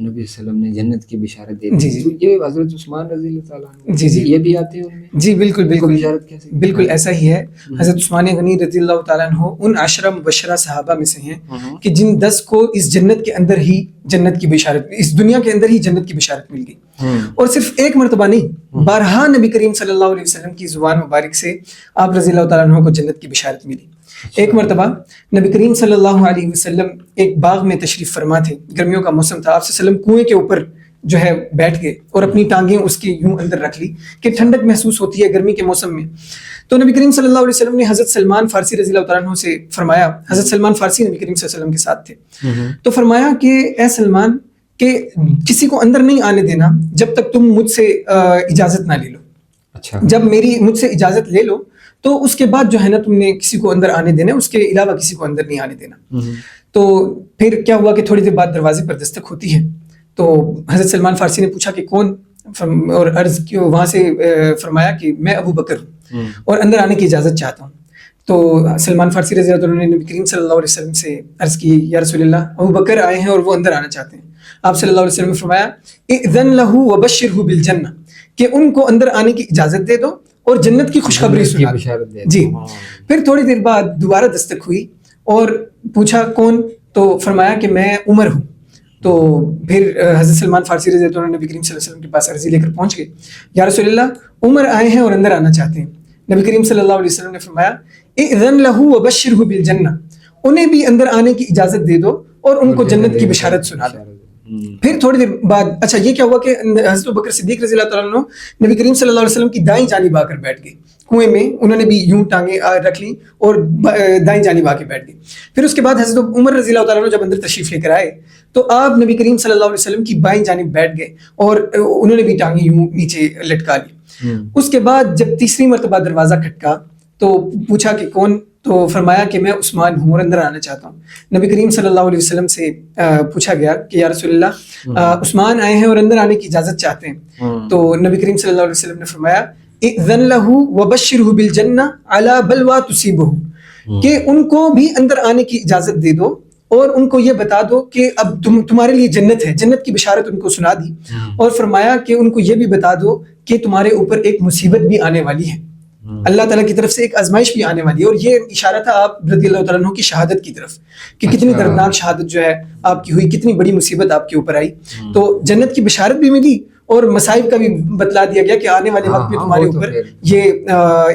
نبی صلی اللہ علیہ وسلم نے جنت کی بشارت دے دی. جی یہ حضرت عثمان رضی اللہ تعالیٰ عنہ جی یہ بھی آتے ہیں ان میں؟ جی بالکل بالکل بشارت کیسے؟ بالکل ایسا ہی ہے. حضرت عثمان غنی رضی اللہ تعالیٰ عنہ ان 10 مبشرہ صحابہ میں سے ہیں کہ جن 10 کو اس جنت کے اندر ہی جنت کی بشارت، اس دنیا کے اندر ہی جنت کی بشارت مل گئی. اور صرف ایک مرتبہ نہیں، بارہا نبی کریم صلی اللہ علیہ وسلم کی زبان مبارک سے آپ رضی اللہ تعالیٰ عنہ کو جنت کی بشارت ملی. ایک مرتبہ نبی کریم صلی اللہ علیہ وسلم ایک باغ میں تشریف فرما تھے، گرمیوں کا موسم تھا. آپ صلی اللہ علیہ وسلم کنویں کے اوپر جو ہے بیٹھ گئے اور اپنی ٹانگیں اس کی یوں اندر رکھ لی کہ ٹھنڈک محسوس ہوتی ہے گرمی کے موسم میں. تو نبی کریم صلی اللہ علیہ وسلم نے حضرت سلمان فارسی رضی اللہ تعالیٰ عنہ سے فرمایا، حضرت سلمان فارسی نبی کریم صلی اللہ علیہ وسلم کے ساتھ تھے، تو فرمایا کہ اے سلمان کہ کسی کو اندر نہیں آنے دینا جب تک تم مجھ سے اجازت نہ لے لو. اچھا، جب میری مجھ سے اجازت لے لو تو اس کے بعد جو ہے نا تم نے کسی کو اندر آنے دینا، اس کے علاوہ کسی کو اندر نہیں آنے دینا. تو پھر کیا ہوا کہ تھوڑی دیر بعد دروازے پر دستک ہوتی ہے. تو حضرت سلمان فارسی نے پوچھا کہ کون، اور عرض کی وہاں سے فرمایا کہ میں ابو بکر ہوں اور اندر آنے کی اجازت چاہتا ہوں. تو سلمان فارسی رضی اللہ عنہ نے نبی کریم صلی اللہ علیہ وسلم سے عرض کی یا رسول اللہ ابو بکر آئے ہیں اور وہ اندر آنا چاہتے ہیں. آپ صلی اللہ علیہ وسلم نے فرمایا اذن لہ وبشرہ بالجنہ، کہ ان کو اندر آنے کی اجازت دے دو اور جنت کی خوشخبری سنا دو. جی. پھر تھوڑی دیر بعد دوبارہ دستک ہوئی اور پوچھا کون، تو فرمایا کہ میں عمر ہوں. تو پھر حضرت سلمان فارسی رضی اللہ عنہ نبی کریم صلی اللہ علیہ وسلم کے پاس عرضی لے کر پہنچ گئے، یا رسول اللہ عمر آئے ہیں اور اندر آنا چاہتے ہیں. نبی کریم صلی اللہ علیہ وسلم نے فرمایا اذن لہ وبشرہ بالجنہ، انہیں بھی اندر آنے کی اجازت دے دو اور ان کو جنت کی بشارت سنا دو. پھر تھوڑی دیر بعد اچھا یہ کیا ہوا کہ حضرت بکر صدیق رضی اللہ تعالیٰ عنہ نبی کریم صلی اللہ علیہ وسلم کی دائیں جانب آ کر بیٹھ گئے کنویں میں. انہوں نے بھی یوں ٹانگیں رکھ لی اور دائیں جانب آ کے بیٹھ گئے. پھر اس کے بعد حضرت عمر رضی اللہ تعالیٰ عنہ جب اندر تشریف لے کر آئے تو آپ نبی کریم صلی اللہ علیہ وسلم کی بائیں جانب بیٹھ گئے اور انہوں نے بھی ٹانگیں یوں نیچے لٹکا لی. اس کے بعد جب تیسری مرتبہ دروازہ کھٹکا تو پوچھا کہ کون، تو فرمایا کہ میں عثمان ہوں اور اندر آنا چاہتا ہوں. نبی کریم صلی اللہ علیہ وسلم سے پوچھا گیا کہ یا رسول اللہ عثمان آئے ہیں اور اندر آنے کی اجازت چاہتے ہیں. تو نبی کریم صلی اللہ علیہ وسلم نے فرمایا اذن لہ وبشرہ بالجنہ علی بلوی تصیبہ، کہ ان کو بھی اندر آنے کی اجازت دے دو اور ان کو یہ بتا دو کہ اب تمہارے لیے جنت ہے، جنت کی بشارت ان کو سنا دی. اور فرمایا کہ ان کو یہ بھی بتا دو کہ تمہارے اوپر ایک مصیبت بھی آنے والی ہے، اللہ تعالیٰ کی طرف سے ایک آزمائش بھی آنے والی ہے. اور یہ اشارہ تھا آپ رضی اللہ تعالیٰ عنہ کی شہادت کی طرف کہ کتنی دردناک شہادت جو ہے آپ کی ہوئی، کتنی بڑی مصیبت آپ کے اوپر آئی. تو جنت کی بشارت بھی ملی اور مصائب کا بھی بتلا دیا گیا کہ آنے والے وقت میں تمہارے اوپر یہ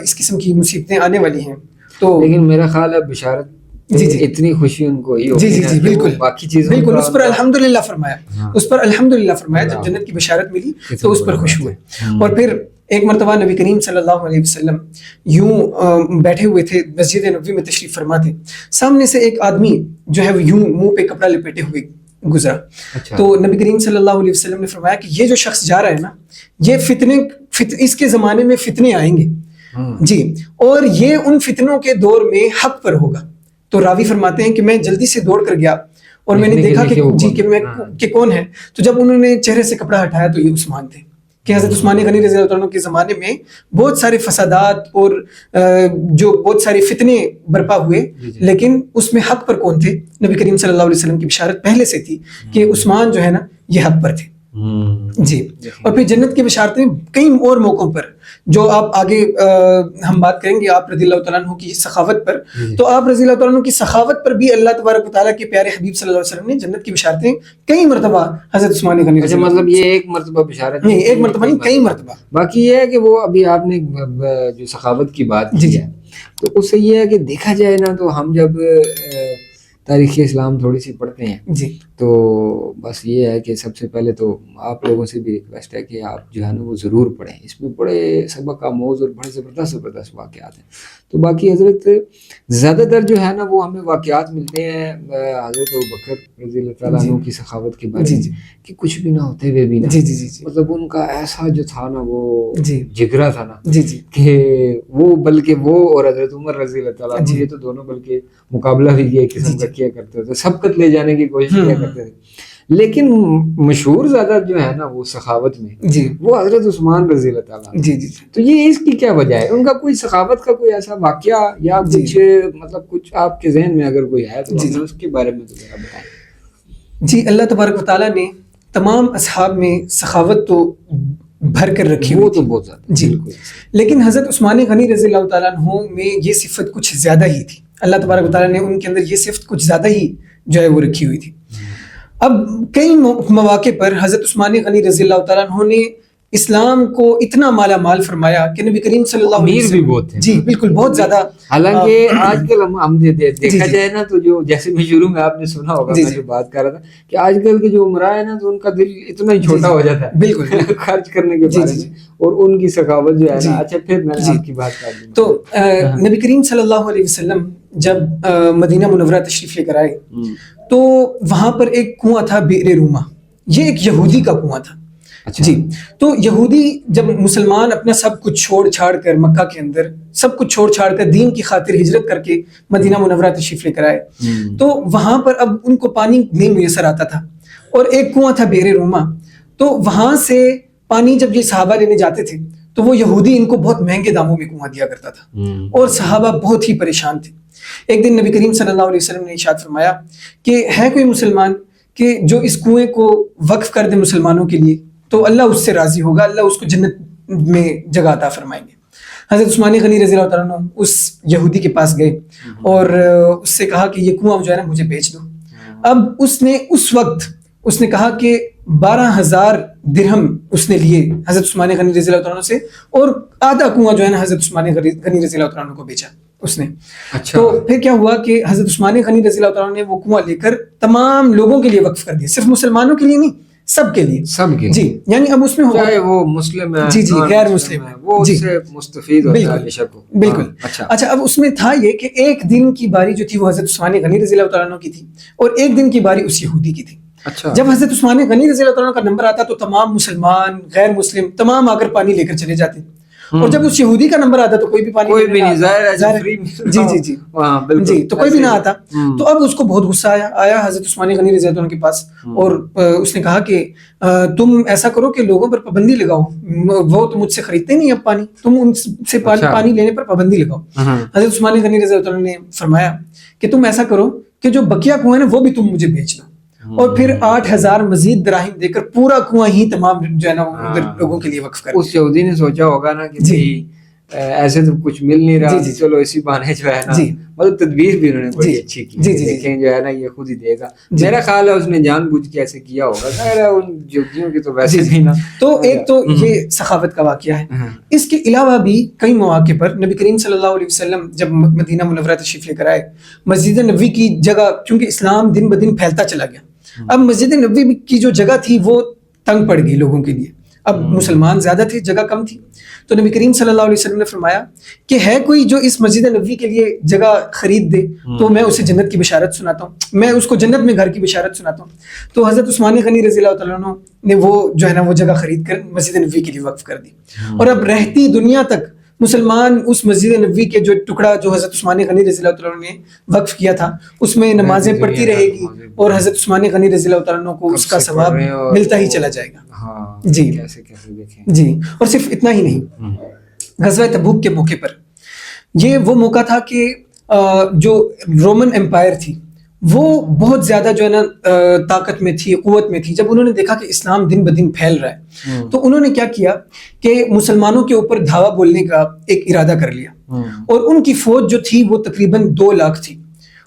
اس قسم کی مصیبتیں آنے والی ہیں. تو لیکن میرا خیال ہے بشارت اتنی خوشی ان کو ہی ہوگی. جی بالکل باقی چیزیں بالکل اس پر الحمدللہ فرمایا، اس پر الحمدللہ فرمایا. جب جنت کی بشارت ملی تو اس پر خوش ہوئے. اور پھر ایک مرتبہ نبی کریم صلی اللہ علیہ وسلم یوں بیٹھے ہوئے تھے، مسجد نبوی میں تشریف فرما تھے. سامنے سے ایک آدمی جو ہے وہ یوں منہ پہ کپڑا لپیٹے ہوئے گزرا. تو نبی کریم صلی اللہ علیہ وسلم نے فرمایا کہ یہ جو شخص جا رہا ہے نا، یہ فتنے اس کے زمانے میں فتنے آئیں گے جی، اور یہ ان فتنوں کے دور میں حق پر ہوگا. تو راوی فرماتے ہیں کہ میں جلدی سے دوڑ کر گیا اور میں نے دیکھا کہ جی کہ میں کہ کون ہے. تو جب انہوں نے چہرے سے کپڑا ہٹایا تو یہ عثمان تھے. کہ حضرت عثمان غنی رضی اللہ عنہ کے زمانے میں بہت سارے فسادات اور جو بہت سارے فتنے برپا ہوئے، لیکن اس میں حق پر کون تھے؟ نبی کریم صلی اللہ علیہ وسلم کی بشارت پہلے سے تھی کہ عثمان جو ہے نا یہ حق پر تھے جی. اور پھر جنت کی بشارتیں کئی اور موقعوں پر جو آپ آگے ہم بات کریں گے آپ رضی اللہ تعالیٰ عنہ کی سخاوت پر. تو آپ رضی اللہ تعالیٰ عنہ کی سخاوت پر بھی اللہ تبارک و تعالیٰ کے پیارے حبیب صلی اللہ علیہ وسلم نے جنت کی بشارتیں کئی مرتبہ حضرت عثمان غنی اچھا مطلب یہ ایک مرتبہ بشارت نہیں، ایک مرتبہ نہیں، کئی مرتبہ. باقی یہ ہے کہ وہ ابھی آپ نے جو سخاوت کی بات کی ہے تو اس سے یہ ہے کہ دیکھا جائے نا تو ہم جب تاریخ اسلام تھوڑی سی پڑھتے ہیں جی تو بس یہ ہے کہ سب سے پہلے تو آپ لوگوں سے بھی ریکویسٹ ہے کہ آپ جو ہے نا وہ ضرور پڑھیں. اس میں بڑے سبق آموز اور بڑے زبردست واقعات ہیں. تو باقی حضرت زیادہ تر جو ہے نا وہ ہمیں واقعات ملتے ہیں حضرت ابوبکر رضی اللہ تعالیٰ عنہ کی سخاوت کے بارے میں کہ کچھ بھی نہ ہوتے ہوئے بھی نا مطلب ان کا ایسا جو تھا نا وہ جگرا تھا نا کہ وہ بلکہ وہ اور حضرت عمر رضی اللہ تعالیٰ عنہ یہ تو دونوں بلکہ مقابلہ بھی یہ قسم کا کیا کرتے تھے، سبقت لے جانے کی کوشش کیا کرتے تھے. لیکن مشہور زیادہ جو ہے نا وہ سخاوت میں وہ حضرت عثمان رضی اللہ تعالیٰ تو یہ اس کی کیا وجہ ہے؟ ان کا کوئی سخاوت کا کوئی ایسا واقعہ یا کچھ مطلب کچھ آپ کے ذہن میں اگر کوئی ہے تو اس کے بارے میں تو ذرا بتائیں. جی اللہ تبارک و تعالیٰ نے تمام اصحاب میں سخاوت تو بھر کر رکھی وہ تو بہت زیادہ جی، لیکن حضرت عثمان غنی رضی اللہ تعالیٰ عنہ میں یہ صفت کچھ زیادہ ہی تھی. اللہ تبارک و تعالیٰ نے ان کے اندر یہ صفت کچھ زیادہ ہی جو ہے وہ رکھی ہوئی تھی. اب کئی مواقع پر حضرت عثمان غنی رضی اللہ تعالیٰ عنہ نے اسلام کو اتنا مالا مال فرمایا کہ نبی کریم صلی اللہ علیہ وسلم بھی بہت تھے. جی بالکل بہت زیادہ. حالانکہ آج کل ہم دیکھا جائے نا تو جو جیسے میں شروع میں آپ نے سنا ہوگا میں جو بات کر رہا تھا کہ آج کل کے جو عمرا ہے نا تو ان کا دل اتنا ہی چھوٹا ہو جاتا ہے بالکل خرچ کرنے کے بارے میں اور ان کی سخاوت جو ہے نا. اچھا پھر میں آپ کی بات کر دوں تو نبی کریم صلی اللہ علیہ وسلم جب مدینہ منورہ تشریف لے کر آئے تو وہاں پر ایک کنواں تھا بئر روما. یہ ایک یہودی کا کنواں تھا جی. تو یہودی جب مسلمان اپنا سب کچھ چھوڑ چھاڑ کر مکہ کے اندر سب کچھ چھوڑ چھاڑ کر دین کی خاطر ہجرت کر کے مدینہ منورہ تشریف لے کر آئے تو وہاں پر اب ان کو پانی نہیں میسر آتا تھا اور ایک کنواں تھا بئر روما. تو وہاں سے پانی جب یہ صحابہ لینے جاتے تھے تو وہ یہودی ان کو بہت مہنگے داموں میں کنواں دیا کرتا تھا اور صحابہ بہت ہی پریشان تھے. ایک دن نبی کریم صلی اللہ علیہ وسلم نے ارشاد فرمایا کہ ہے کوئی مسلمان کہ جو اس کنویں کو وقف کر دے مسلمانوں کے لیے تو اللہ اس سے راضی ہوگا، اللہ اس کو جنت میں جگہ عطا فرمائیں گے. حضرت عثمان غنی رضی اللہ تعالیٰ عنہ اس یہودی کے پاس گئے اور اس سے کہا کہ یہ کنواں جو ہے نا مجھے بیچ دو. اب اس نے اس وقت اس نے کہا کہ 12,000 درہم اس نے لیے حضرت عثمان غنی رضی اللہ تعالیٰ عنہ سے اور آدھا کنواں جو ہے نا حضرت عثمان غنی رضی اللہ تعالیٰ عنہ کو بیچا اس نے. تو پھر کیا ہوا کہ حضرت عثمان غنی رضی اللہ تعالیٰ عنہ نے وہ کنواں لے کر تمام لوگوں کے لیے وقف کر دیا، صرف مسلمانوں کے لیے نہیں، سب کے لیے جی. یعنی اب اس میں چاہے وہ مسلم ہے جی جی غیر مسلم ہے وہ اس سے مستفید ہوتا ہے بے شک بالکل. اچھا اب اس میں تھا یہ کہ ایک دن کی باری جو تھی وہ حضرت عثمان غنی رضی اللہ تعالیٰ عنہ کی تھی اور ایک دن کی باری اس یہودی کی تھی. جب حضرت عثمان غنی رضی اللہ تعالیٰ عنہ کا نمبر آتا تو تمام مسلمان غیر مسلم تمام آ کر پانی لے کر چلے جاتے اور جب اس یہودی کا نمبر آتا تو کوئی بھی پانی کوئی بھی نہیں جی جی جی جی تو کوئی بھی نہ آتا. تو اب اس کو بہت غصہ آیا حضرت عثمان غنی رضی اللہ عنہ کے پاس اور اس نے کہا کہ تم ایسا کرو کہ لوگوں پر پابندی لگاؤ، وہ تو مجھ سے خریدتے نہیں اب پانی، تم ان سے پانی لینے پر پابندی لگاؤ. حضرت عثمان غنی رضی اللہ عنہ نے فرمایا کہ تم ایسا کرو کہ جو بقیہ کنویں ہیں وہ بھی تم مجھے بیچ دو اور پھر 8,000 مزید دراہم دے کر پورا کنواں ہی تمام جو ہے نا لوگوں کے لیے وقف کر. اس یہودی نے سوچا ہوگا نا کہ ایسے تو کچھ مل نہیں رہا چلو اسی بہانے جو ہے نا مطلب تدبیر بھی انہوں نے بڑی اچھی کی دیکھیں جو ہے نا یہ خود ہی دے گا. میرا خیال ہے اس نے جان بوجھ کے ایسے کیا ہوگا، خیر ہے ان یہودیوں کی تو ویسے بھی نا. تو ایک تو یہ سخاوت کا واقعہ ہے. اس کے علاوہ بھی کئی مواقع پر نبی کریم صلی اللہ علیہ وسلم جب مدینہ منورہ تشریف لے کر آئے مسجد نبوی کی جگہ، چونکہ اسلام دن بدن پھیلتا چلا گیا، اب مسجد نبوی کی جو جگہ تھی وہ تنگ پڑ گئی لوگوں کے لیے، اب مسلمان زیادہ تھے جگہ کم تھی. تو نبی کریم صلی اللہ علیہ وسلم نے فرمایا کہ ہے کوئی جو اس مسجد نبوی کے لیے جگہ خرید دے تو میں اسے جنت کی بشارت سناتا ہوں، میں اس کو جنت میں گھر کی بشارت سناتا ہوں. تو حضرت عثمان غنی رضی اللہ تعالیٰ عنہ نے وہ جو ہے نا وہ جگہ خرید کر مسجد نبوی کے لیے وقف کر دی اور اب رہتی دنیا تک مسلمان اس مسجد نبوی کے جو ٹکڑا جو حضرت عثمان غنی رضی اللہ تعالیٰ نے وقف کیا تھا اس میں نمازیں پڑھتی رہے گی اور حضرت عثمان غنی رضی اللہ تعالیٰ کو اس کا ثواب ملتا ہی چلا جائے گا. جی جی. اور صرف اتنا ہی نہیں, غزوہ تبوک کے موقع پر یہ وہ موقع تھا کہ جو رومن امپائر تھی وہ بہت زیادہ جو ہے نا طاقت میں تھی, قوت میں تھی. جب انہوں نے دیکھا کہ اسلام دن بدن پھیل رہا ہے تو انہوں نے کیا کیا کہ مسلمانوں کے اوپر دھاوا بولنے کا ایک ارادہ کر لیا. اور ان کی فوج جو تھی وہ تقریباً 2 لاکھ تھی,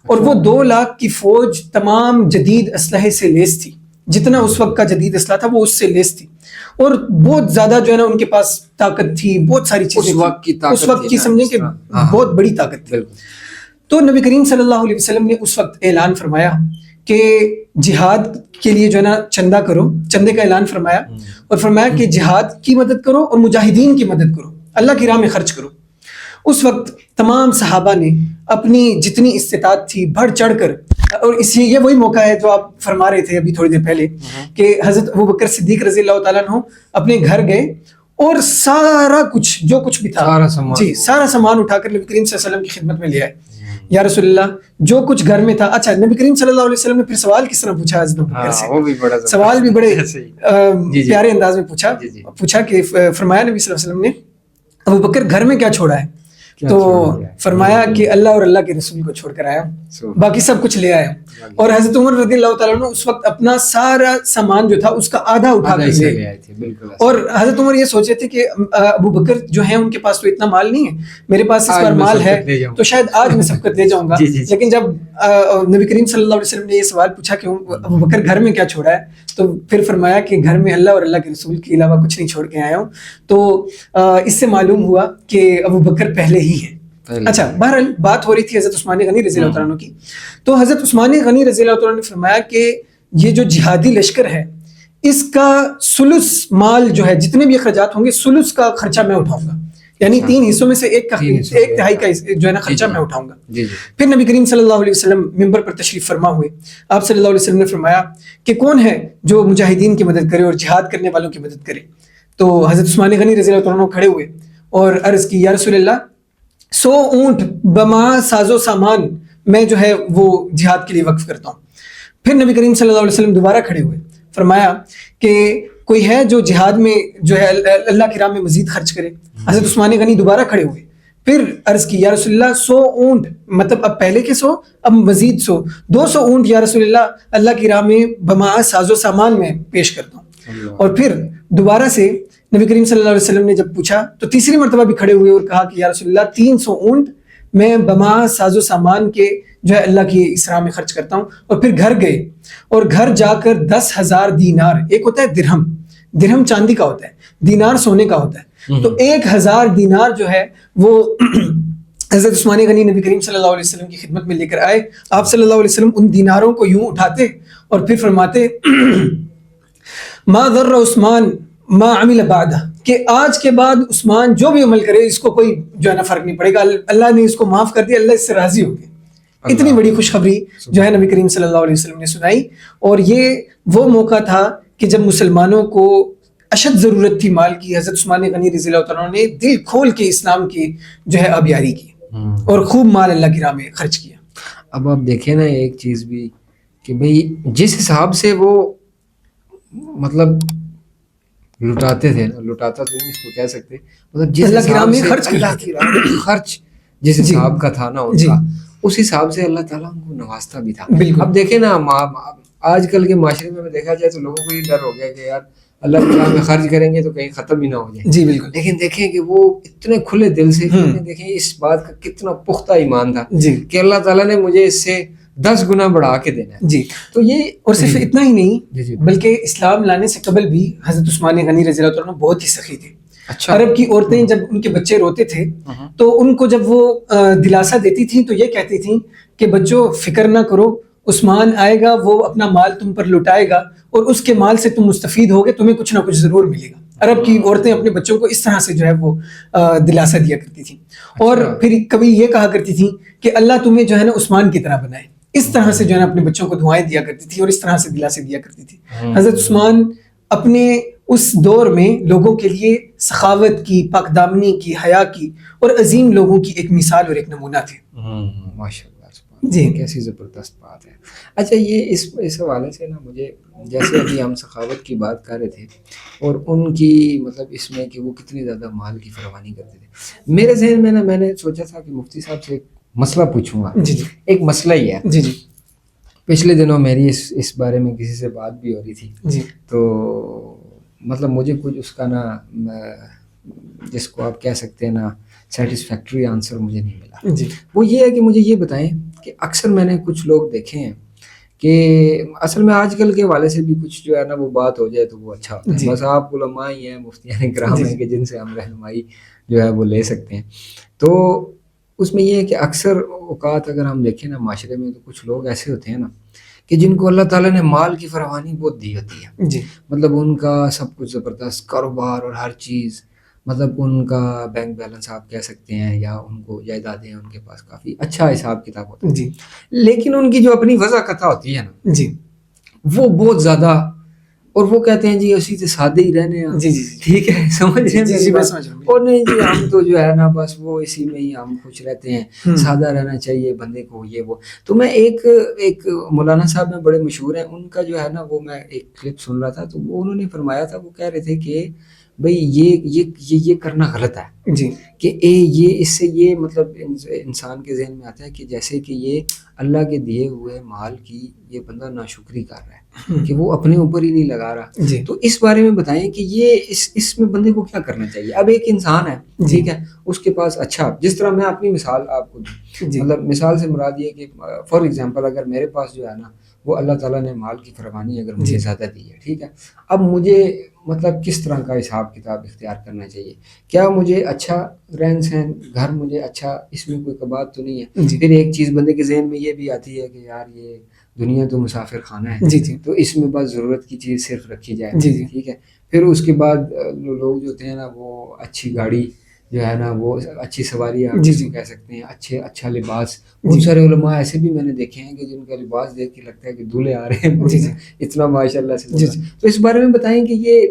اور وہ 2 لاکھ کی فوج تمام جدید اسلحے سے لیس تھی. جتنا اس وقت کا جدید اسلحہ تھا وہ اس سے لیس تھی, اور بہت زیادہ جو ہے نا ان کے پاس طاقت تھی, بہت ساری چیزیں اس وقت کی سمجھیں کہ بہت بڑی طاقت تھی. تو نبی کریم صلی اللہ علیہ وسلم نے اس وقت اعلان فرمایا کہ جہاد کے لیے جو ہے نا چندہ کرو, چندے کا اعلان فرمایا, اور فرمایا کہ جہاد کی مدد کرو اور مجاہدین کی مدد کرو, اللہ کی راہ میں خرچ کرو. اس وقت تمام صحابہ نے اپنی جتنی استطاعت تھی بڑھ چڑھ کر, اور اسی یہ وہی موقع ہے جو آپ فرما رہے تھے ابھی تھوڑی دیر پہلے کہ حضرت ابوبکر صدیق رضی اللہ تعالیٰ عنہ اپنے گھر گئے اور سارا کچھ جو کچھ بھی تھا جی سارا سامان اٹھا کر نبی کریم صلی اللہ علیہ وسلم کی خدمت میں لے آئے. یا رسول اللہ جو کچھ گھر میں تھا. اچھا, نبی کریم صلی اللہ علیہ وسلم نے پھر سوال کس طرح پوچھا حضرت ابوبکر سے, سوال بھی بڑے پیارے انداز میں پوچھا کہ فرمایا نبی صلی اللہ علیہ وسلم نے ابوبکر گھر میں کیا چھوڑا ہے؟ تو فرمایا کہ اللہ اور اللہ کے رسول کو چھوڑ کر آیا ہوں, باقی سب کچھ لے آیا ہوں. اور حضرت عمر رضی اللہ تعالیٰ عنہ اس وقت اپنا سارا سامان جو تھا اس کا آدھا اٹھا کر لے آئے تھے. اور حضرت عمر یہ سوچے تھے کہ ابو بکر جو ہیں ان کے پاس تو اتنا مال نہیں ہے, میرے پاس اس بار مال ہے تو شاید آج میں سبقت لے جاؤں گا. لیکن جب نبی کریم صلی اللہ علیہ وسلم نے یہ سوال پوچھا کہ ابو بکر گھر میں کیا چھوڑا ہے, تو پھر فرمایا کہ گھر میں اللہ اور اللہ کے رسول کے علاوہ کچھ نہیں چھوڑ کے آیا ہوں. تو اس سے معلوم ہوا کہ ابو بکر پہلے ہی ہے. اچھا, بہرحال بات ہو رہی تھی حضرت عثمان غنی رضی اللہ تعالیٰ عنہ کی. تو حضرت عثمان غنی رضی اللہ تعالیٰ عنہ نے فرمایا کہ یہ جو جہادی لشکر ہے اس کا ثلث مال جو ہے, جتنے بھی اخراجات ہوں گے ثلث کا خرچہ میں اٹھاؤں گا, یعنی 3 حصوں میں سے ایک تہائی کا جو ہے نا خرچہ میں اٹھاؤں گا. پھر نبی کریم صلی اللہ علیہ وسلم ممبر پر تشریف فرما ہوئے. آپ صلی اللہ علیہ وسلم نے فرمایا کہ کون ہے جو مجاہدین کی مدد کرے اور جہاد کرنے والوں کی مدد کرے؟ تو حضرت عثمان غنی رضی اللہ تعالیٰ عنہ کھڑے ہوئے اور عرض کی, یا رسول اللہ 100 اونٹ بما ساز و سامان میں جو ہے وہ جہاد کے لیے وقف کرتا ہوں. پھر نبی کریم صلی اللہ علیہ وسلم دوبارہ کھڑے ہوئے, فرمایا کہ کوئی ہے جو جہاد میں جو ہے اللہ کی راہ میں مزید خرچ کرے؟ حضرت عثمان غنی دوبارہ کھڑے ہوئے, پھر عرض کی, یا رسول اللہ 100 اونٹ, مطلب اب پہلے کے 100 اب مزید 100, 200 اونٹ یا رسول اللہ کی راہ میں بما ساز و سامان میں پیش کرتا ہوں. اور پھر دوبارہ سے نبی کریم صلی اللہ علیہ وسلم نے جب پوچھا تو تیسری مرتبہ بھی کھڑے ہوئے اور کہا کہ یا رسول اللہ 300 اونٹ میں بما ساز و سامان کے جو ہے اللہ کی اس راہ میں خرچ کرتا ہوں. اور پھر گھر گئے اور گھر جا کر 10,000 دینار, ایک ہوتا ہے درہم, درہم چاندی کا ہوتا ہے, دینار سونے کا ہوتا ہے, تو 1,000 دینار جو ہے وہ حضرت عثمان غنی نبی کریم صلی اللہ علیہ وسلم کی خدمت میں لے کر آئے. آپ صلی اللہ علیہ وسلم ان دیناروں کو یوں اٹھاتے اور پھر فرماتے ما ضر عثمان ما عمل بعدہ, کہ آج کے بعد عثمان جو بھی عمل کرے اس کو کوئی جو ہے نا فرق نہیں پڑے گا, اللہ نے اس کو معاف کر دیا, اللہ اس سے راضی ہو گیا. اتنی بڑی خوشخبری جو ہے نبی کریم صلی اللہ علیہ وسلم نے سنائی. اور یہ وہ موقع تھا کہ جب مسلمانوں کو اشد ضرورت تھی مال کی. حضرت عثمان غنی رضی اللہ تعالیٰ نے دل کھول کے اسلام کی جو ہے آبیاری کی اور خوب مال اللہ کی راہ میں خرچ کیا. اب آپ دیکھیں نا ایک چیز بھی کہ بھئی جس حساب سے وہ مطلب لٹاتے تھے نا, لٹاتا تو نہیں اس کو کہہ سکتے, مطلب جس اللہ کی راہ میں خرچ جس حساب کا تھا نا ان کا, اس حساب سے اللہ تعالیٰ ان کو نوازتا بھی تھا. اب دیکھیں نا آج کل کے معاشرے میں دیکھا جائے تو لوگوں کو یہ ڈر ہو گیا کہ یار اللہ کی راہ میں خرچ کریں گے تو کہیں ختم ہی نہ ہو جائے. جی بالکل. لیکن دیکھیں کہ وہ اتنے کھلے دل سے, دیکھیں اس بات کا کتنا پختہ ایمان تھا کہ اللہ تعالیٰ نے مجھے اس سے 10 گنا بڑھا کے دینا ہے. جی, تو یہ اور صرف اتنا ہی نہیں بلکہ اسلام لانے سے قبل بھی حضرت عثمان غنی رضی اللہ تعالیٰ عنہ بہت ہی سخی تھے. عرب کی عورتیں جب ان کے بچے روتے تھے تو ان کو جب وہ دلاسا دیتی تھیں تو یہ کہتی تھیں کہ بچوں فکر نہ کرو, عثمان آئے گا, وہ اپنا مال تم پر لٹائے گا اور اس کے مال سے تم مستفید ہوگے, تمہیں کچھ نہ کچھ ضرور ملے گا. عرب کی عورتیں اپنے بچوں کو اس طرح سے جو ہے وہ دلاسا دیا کرتی تھیں. اور پھر کبھی یہ کہا کرتی تھیں کہ اللہ تمہیں جو ہے نا عثمان کی طرح بنائے. اس طرح سے جو ہے نا اپنے بچوں کو دعائیں دیا کرتی تھی اور اس طرح سے دلاسے دیا کرتی تھی. حضرت عثمان اپنے اس دور میں لوگوں کے لیے سخاوت کی، پاک دامنی کی، حیا کی اور عظیم لوگوں کی ایک مثال اور ایک نمونہ تھے. ماشاء اللہ جی کیسی زبردست بات ہے. اچھا یہ اس حوالے سے نا مجھے جیسے ابھی ہم سخاوت کی بات کر رہے تھے اور ان کی مطلب اس میں کہ وہ کتنی زیادہ مال کی فراوانی کرتے تھے، میرے ذہن میں نا میں نے سوچا تھا کہ مفتی صاحب سے ایک مسئلہ پوچھوں گا. جی جی ایک مسئلہ ہی ہے. جی جی پچھلے دنوں میری اس بارے میں کسی سے بات بھی ہو رہی تھی، جی تو مطلب مجھے کچھ اس کا نا جس کو آپ کہہ سکتے ہیں نا سیٹسفیکٹری آنسر مجھے نہیں ملا. جی وہ یہ ہے کہ مجھے یہ بتائیں کہ اکثر میں نے کچھ لوگ دیکھے ہیں کہ اصل میں آج کل کے حوالے سے بھی کچھ جو ہے نا وہ بات ہو جائے تو وہ اچھا ہوتا ہے. جی بس آپ علماء ہی ہیں، مفتیان کرام جی ہیں کہ جن سے ہم رہنمائی جو ہے وہ لے سکتے ہیں. تو اس میں یہ ہے کہ اکثر اوقات اگر ہم دیکھیں نا معاشرے میں تو کچھ لوگ ایسے ہوتے ہیں نا کہ جن کو اللہ تعالیٰ نے مال کی فراوانی بہت دی ہوتی ہے. جی مطلب ان کا سب کچھ زبردست کاروبار اور ہر چیز، مطلب ان کا بینک بیلنس آپ کہہ سکتے ہیں یا ان کو جائیدادیں ان کے پاس کافی اچھا حساب کتاب ہوتا ہے. جی لیکن ان کی جو اپنی وضع قطع ہوتی ہے نا جی وہ بہت زیادہ، اور وہ کہتے ہیں جی اسی سے سادے ہی رہنے ہیں. جی جی ٹھیک ہے، سمجھ رہے ہیں جی میری جی میں بات؟ سمجھ رہا ہوں. اور نہیں جی ہم تو جو ہے نا بس وہ اسی میں ہی ہم خوش رہتے ہیں، ہوں. سادہ رہنا چاہیے بندے کو، یہ وہ. تو میں ایک مولانا صاحب میں بڑے مشہور ہیں، ان کا جو ہے نا وہ میں ایک کلپ سن رہا تھا تو وہ انہوں نے فرمایا تھا، وہ کہہ رہے تھے کہ بھئی یہ کرنا غلط ہے جی کہ یہ اس سے یہ مطلب انسان کے ذہن میں آتا ہے کہ جیسے کہ یہ اللہ کے دیے ہوئے مال کی یہ بندہ ناشکری کر رہا ہے کہ وہ اپنے اوپر ہی نہیں لگا رہا. جی تو اس بارے میں بتائیں کہ یہ اس میں بندے کو کیا کرنا چاہیے. اب ایک انسان ہے ٹھیک ہے، اس کے پاس اچھا، جس طرح میں اپنی مثال آپ کو دوں، جی مطلب مثال سے مراد یہ کہ فار ایگزامپل اگر میرے پاس جو ہے نا وہ اللہ تعالیٰ نے مال کی فراوانی اگر مجھے زیادہ دی ہے ٹھیک ہے، اب مجھے مطلب کس طرح کا حساب کتاب اختیار کرنا چاہیے. کیا مجھے اچھا رہن سہن گھر مجھے اچھا، اس میں کوئی بات تو نہیں ہے. جی پھر ایک چیز بندے کے ذہن میں یہ بھی آتی ہے کہ یار یہ دنیا تو مسافر خانہ ہے، جی جی تو اس میں بس ضرورت کی چیز صرف رکھی جائے. جی جی ٹھیک ہے، پھر اس کے بعد لوگ جو ہوتے ہیں نا وہ اچھی گاڑی جو ہے نا وہ اچھی سواری آپ جی جس جی کو کہہ سکتے ہیں، اچھا لباس. بہت سارے علماء ایسے بھی میں نے دیکھے ہیں کہ جن کا لباس دیکھ کے لگتا ہے کہ دولہے آ رہے ہیں جی جی اتنا ماشاء اللہ سے. جی جی تو اس بارے میں بتائیں کہ یہ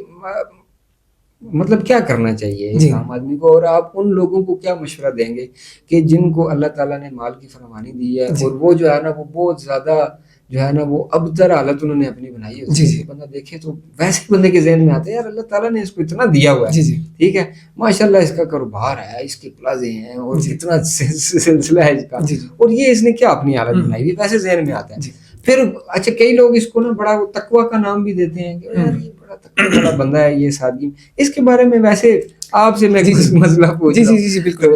مطلب کیا کرنا چاہیے ایک عام آدمی کو، اور آپ ان لوگوں کو کیا مشورہ دیں گے کہ جن کو اللہ تعالیٰ نے مال کی فراوانی دی ہے اور وہ جو ہے نا وہ بہت زیادہ جو ہے نا وہ ابتر حالت انہوں نے اپنی بنائی ہے. جی بندہ دیکھے تو ویسے بندے کے ذہن میں آتا ہے یار اللہ تعالیٰ نے اس کو اتنا دیا ہوا ہے، جی جی ٹھیک ہے ماشاء اللہ اس کا کاروبار ہے، اس کے پلازے ہیں اور کتنا سلسلہ ہے اس کا، اور یہ اس نے کیا اپنی حالت بنائی ہوئی، ویسے ذہن میں آتا ہے. پھر اچھا کئی لوگ اس کو نا بڑا تقویٰ کا نام بھی دیتے ہیں کہ یار یہ بڑا تقویٰ والا بندہ ہے، یہ سادگی. اس کے بارے میں ویسے آپ سے میں مسئلہ پوچھ رہا ہوں. جی بالکل.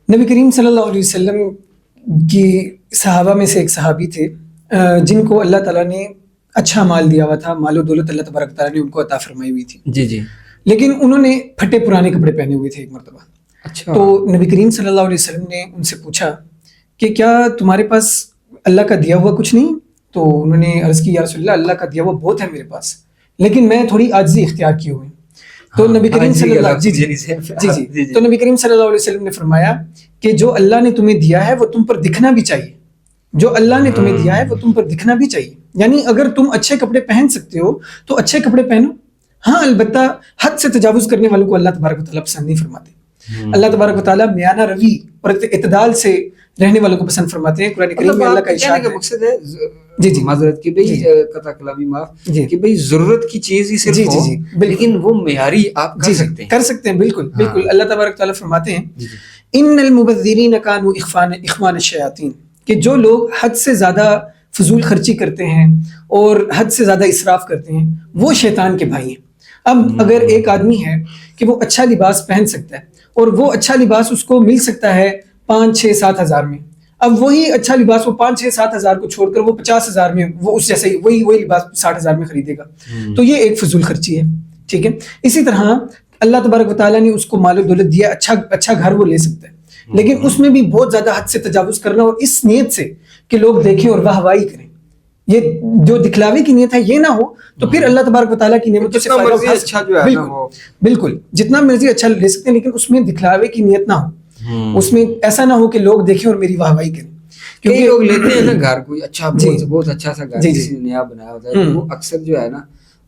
نبی کریم صلی اللہ علیہ وسلم کی صحابہ میں سے ایک صحابی تھے جن کو اللہ تعالیٰ نے اچھا مال دیا ہوا تھا، مال و دولت اللہ تبارک تعالیٰ نے ان کو عطا فرمائی ہوئی تھی. جی جی. لیکن انہوں نے پھٹے پرانے کپڑے پہنے ہوئے تھے ایک مرتبہ. اچھا. تو نبی کریم صلی اللہ علیہ وسلم نے ان سے پوچھا کہ کیا تمہارے پاس اللہ کا دیا ہوا کچھ نہیں؟ تو انہوں نے عرض کی یا رسول اللہ اللہ کا دیا ہوا بہت ہے میرے پاس، لیکن میں تھوڑی عاجزی اختیار کی ہوئی. تو نبی کریم صلی اللہ تو نبی کریم صلی اللہ علیہ وسلم نے فرمایا کہ جو اللہ نے تمہیں دیا ہے وہ تم پر دکھنا بھی چاہیے، جو اللہ نے تمہیں دیا ہے وہ تم پر دکھنا بھی چاہیے. یعنی اگر تم اچھے کپڑے پہن سکتے ہو تو اچھے کپڑے پہنو. ہاں البتہ حد سے تجاوز کرنے والوں کو اللہ تبارک و تعالیٰ پسند نہیں فرماتے. اللہ تبارک و تعالیٰ میانہ روی اور اعتدال سے رہنے والوں کو پسند فرماتے ہیں. قرآن کریم میں اللہ کا ارشاد ہے. مقصد ہے جی معذرت کی بھئی قطع کلامی معاف کہ بھئی ضرورت کی چیز ہی صرف ہو لیکن وہ معیاری آپ کر سکتے ہیں. بالکل بالکل. اللہ تبارک تعالیٰ فرماتے ہیں ان المبذرین کانوا اخوان الشیاطین، کہ جو لوگ حد سے زیادہ فضول خرچی کرتے ہیں اور حد سے زیادہ اسراف کرتے ہیں وہ شیطان کے بھائی ہیں. اب اگر ایک آدمی ہے کہ وہ اچھا لباس پہن سکتا ہے اور وہ اچھا لباس اس کو مل سکتا ہے 5-6-7 ہزار میں، اب وہی اچھا لباس وہ 5-6-7 ہزار کو چھوڑ کر وہ 50 ہزار میں وہ اس جیسے وہی لباس 60 ہزار میں خریدے گا، تو یہ ایک فضول خرچی ہے. ٹھیک ہے. اسی طرح اللہ تبارک و تعالیٰ نے اس کو مال و دولت دیا، اچھا گھر وہ لے سکتا ہے، لیکن اس میں بھی بہت زیادہ حد سے تجاوز کرنا اور اس نیت سے کہ لوگ دیکھیں اور واہ واہی کریں، یہ جو دکھلاوے کی نیت ہے یہ نہ ہو تو پھر اللہ تبارک و تعالیٰ کی نعمتوں سے فائدہ اٹھا سکتے ہیں. بالکل جتنا مرضی اچھا لے سکتے ہیں لیکن اس میں دکھلاوے کی نیت نہ ہو، اس میں ایسا نہ ہو کہ لوگ دیکھیں اور میری واہ واہی کریں. کیونکہ لوگ لیتے ہیں نا گھر کوئی اچھا بہت اچھا سا گھر کسی نے نیا بنایا ہوتا ہے، وہ اکثر جو ہے نا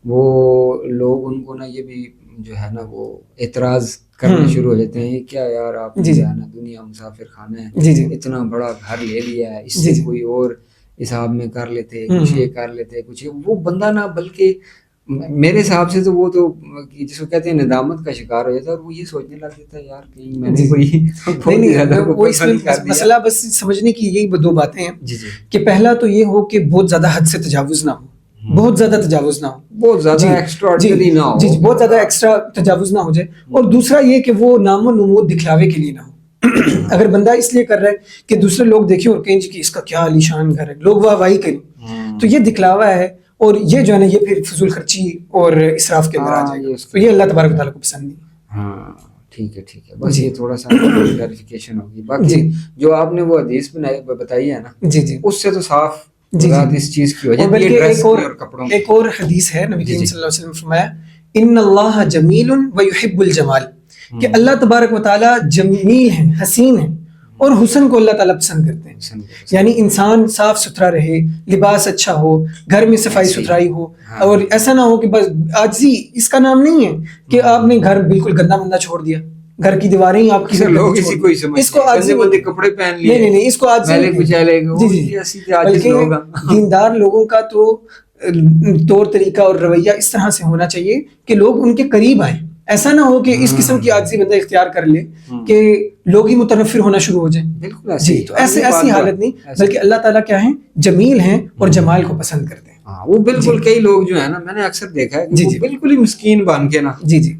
وہ لوگ ان کو نا یہ بھی جو ہے نا وہ اعتراض کرنا شروع ہو جاتے ہیں، یہ کیا یار آپ جو ہے نا دنیا مسافر خانہ ہے، اتنا بڑا گھر لے لیا ہے، اس سے کوئی اور حساب میں کر لیتے، کچھ یہ کر لیتے، کچھ وہ بندہ نا، بلکہ میرے حساب سے تو وہ تو جس کو کہتے ہیں ندامت کا شکار ہو جاتا ہے، اور وہ یہ سوچنے لگ جاتا ہے یار کہیں میں نے کوئی مسئلہ بس سمجھنے کی یہی دو باتیں ہیں کہ پہلا تو یہ ہو کہ بہت زیادہ حد سے تجاوز نہ ہو، بہت زیادہ تجاوز نہ ہو، بہت زیادہ ایکسٹراڈنری نہ ہو، جی بہت زیادہ ایکسٹرا تجاوز نہ ہو جائے، اور دوسرا یہ کہ وہ نام و نمود دکھلاوے کے لیے نہ ہو۔ اگر بندہ اس لیے کر رہا ہے کہ دوسرے لوگ دیکھیں اور کہیں کہ اس کا کیا عالیشان گھر ہے، لوگ واہ واہی کریں، تو یہ دکھلاوا ہے، اور یہ جو ہے نا یہ پھر فضول خرچی اور اسراف کے اندر آ جائے گا، تو یہ اللہ تبارک و تعالیٰ کو پسند نہیں۔ ہاں ٹھیک ہے، بس یہ تھوڑا سا کلیریفیکیشن ہوگی۔ باقی جو آپ نے وہ حدیث بتائی ہے نا، جی اس سے تو صاف اس چیز کی وجہ، بلکہ ایک اور حدیث ہے، نبی کریم صلی اللہ علیہ وسلم نے فرمایا ان اللہ جمیل ویحب الجمال، کہ اللہ تبارک و تعالیٰ جمیل ہیں، حسین ہیں، اور حسن کو اللہ تعالیٰ پسند کرتے ہیں، یعنی انسان صاف ستھرا رہے، لباس اچھا ہو، گھر میں صفائی ستھرائی ہو، اور ایسا نہ ہو کہ بس عاجزی اس کا نام نہیں ہے کہ آپ نے گھر بالکل گندا مندا چھوڑ دیا، گھر کی دیواریں ہی آپ کی، اس کو عاجزی، کپڑے پہن لیے، نہیں اس کو عاجزی، بلکہ دیندار لوگوں کا تو طور طریقہ اور رویہ اس طرح سے ہونا چاہیے کہ لوگ ان کے قریب آئیں، ایسا نہ ہو کہ اس قسم کی عاجزی بندہ اختیار کر لے کہ لوگ ہی متنفر ہونا شروع ہو جائیں۔ بالکل جی، تو ایسی حالت نہیں، بلکہ اللہ تعالیٰ کیا ہیں، جمیل ہیں اور جمال کو پسند کرتے ہیں۔ وہ بالکل کئی لوگ جو ہے نا، میں نے اکثر دیکھا ہے کہ وہ بالکل ہی مسکین بن کے نا،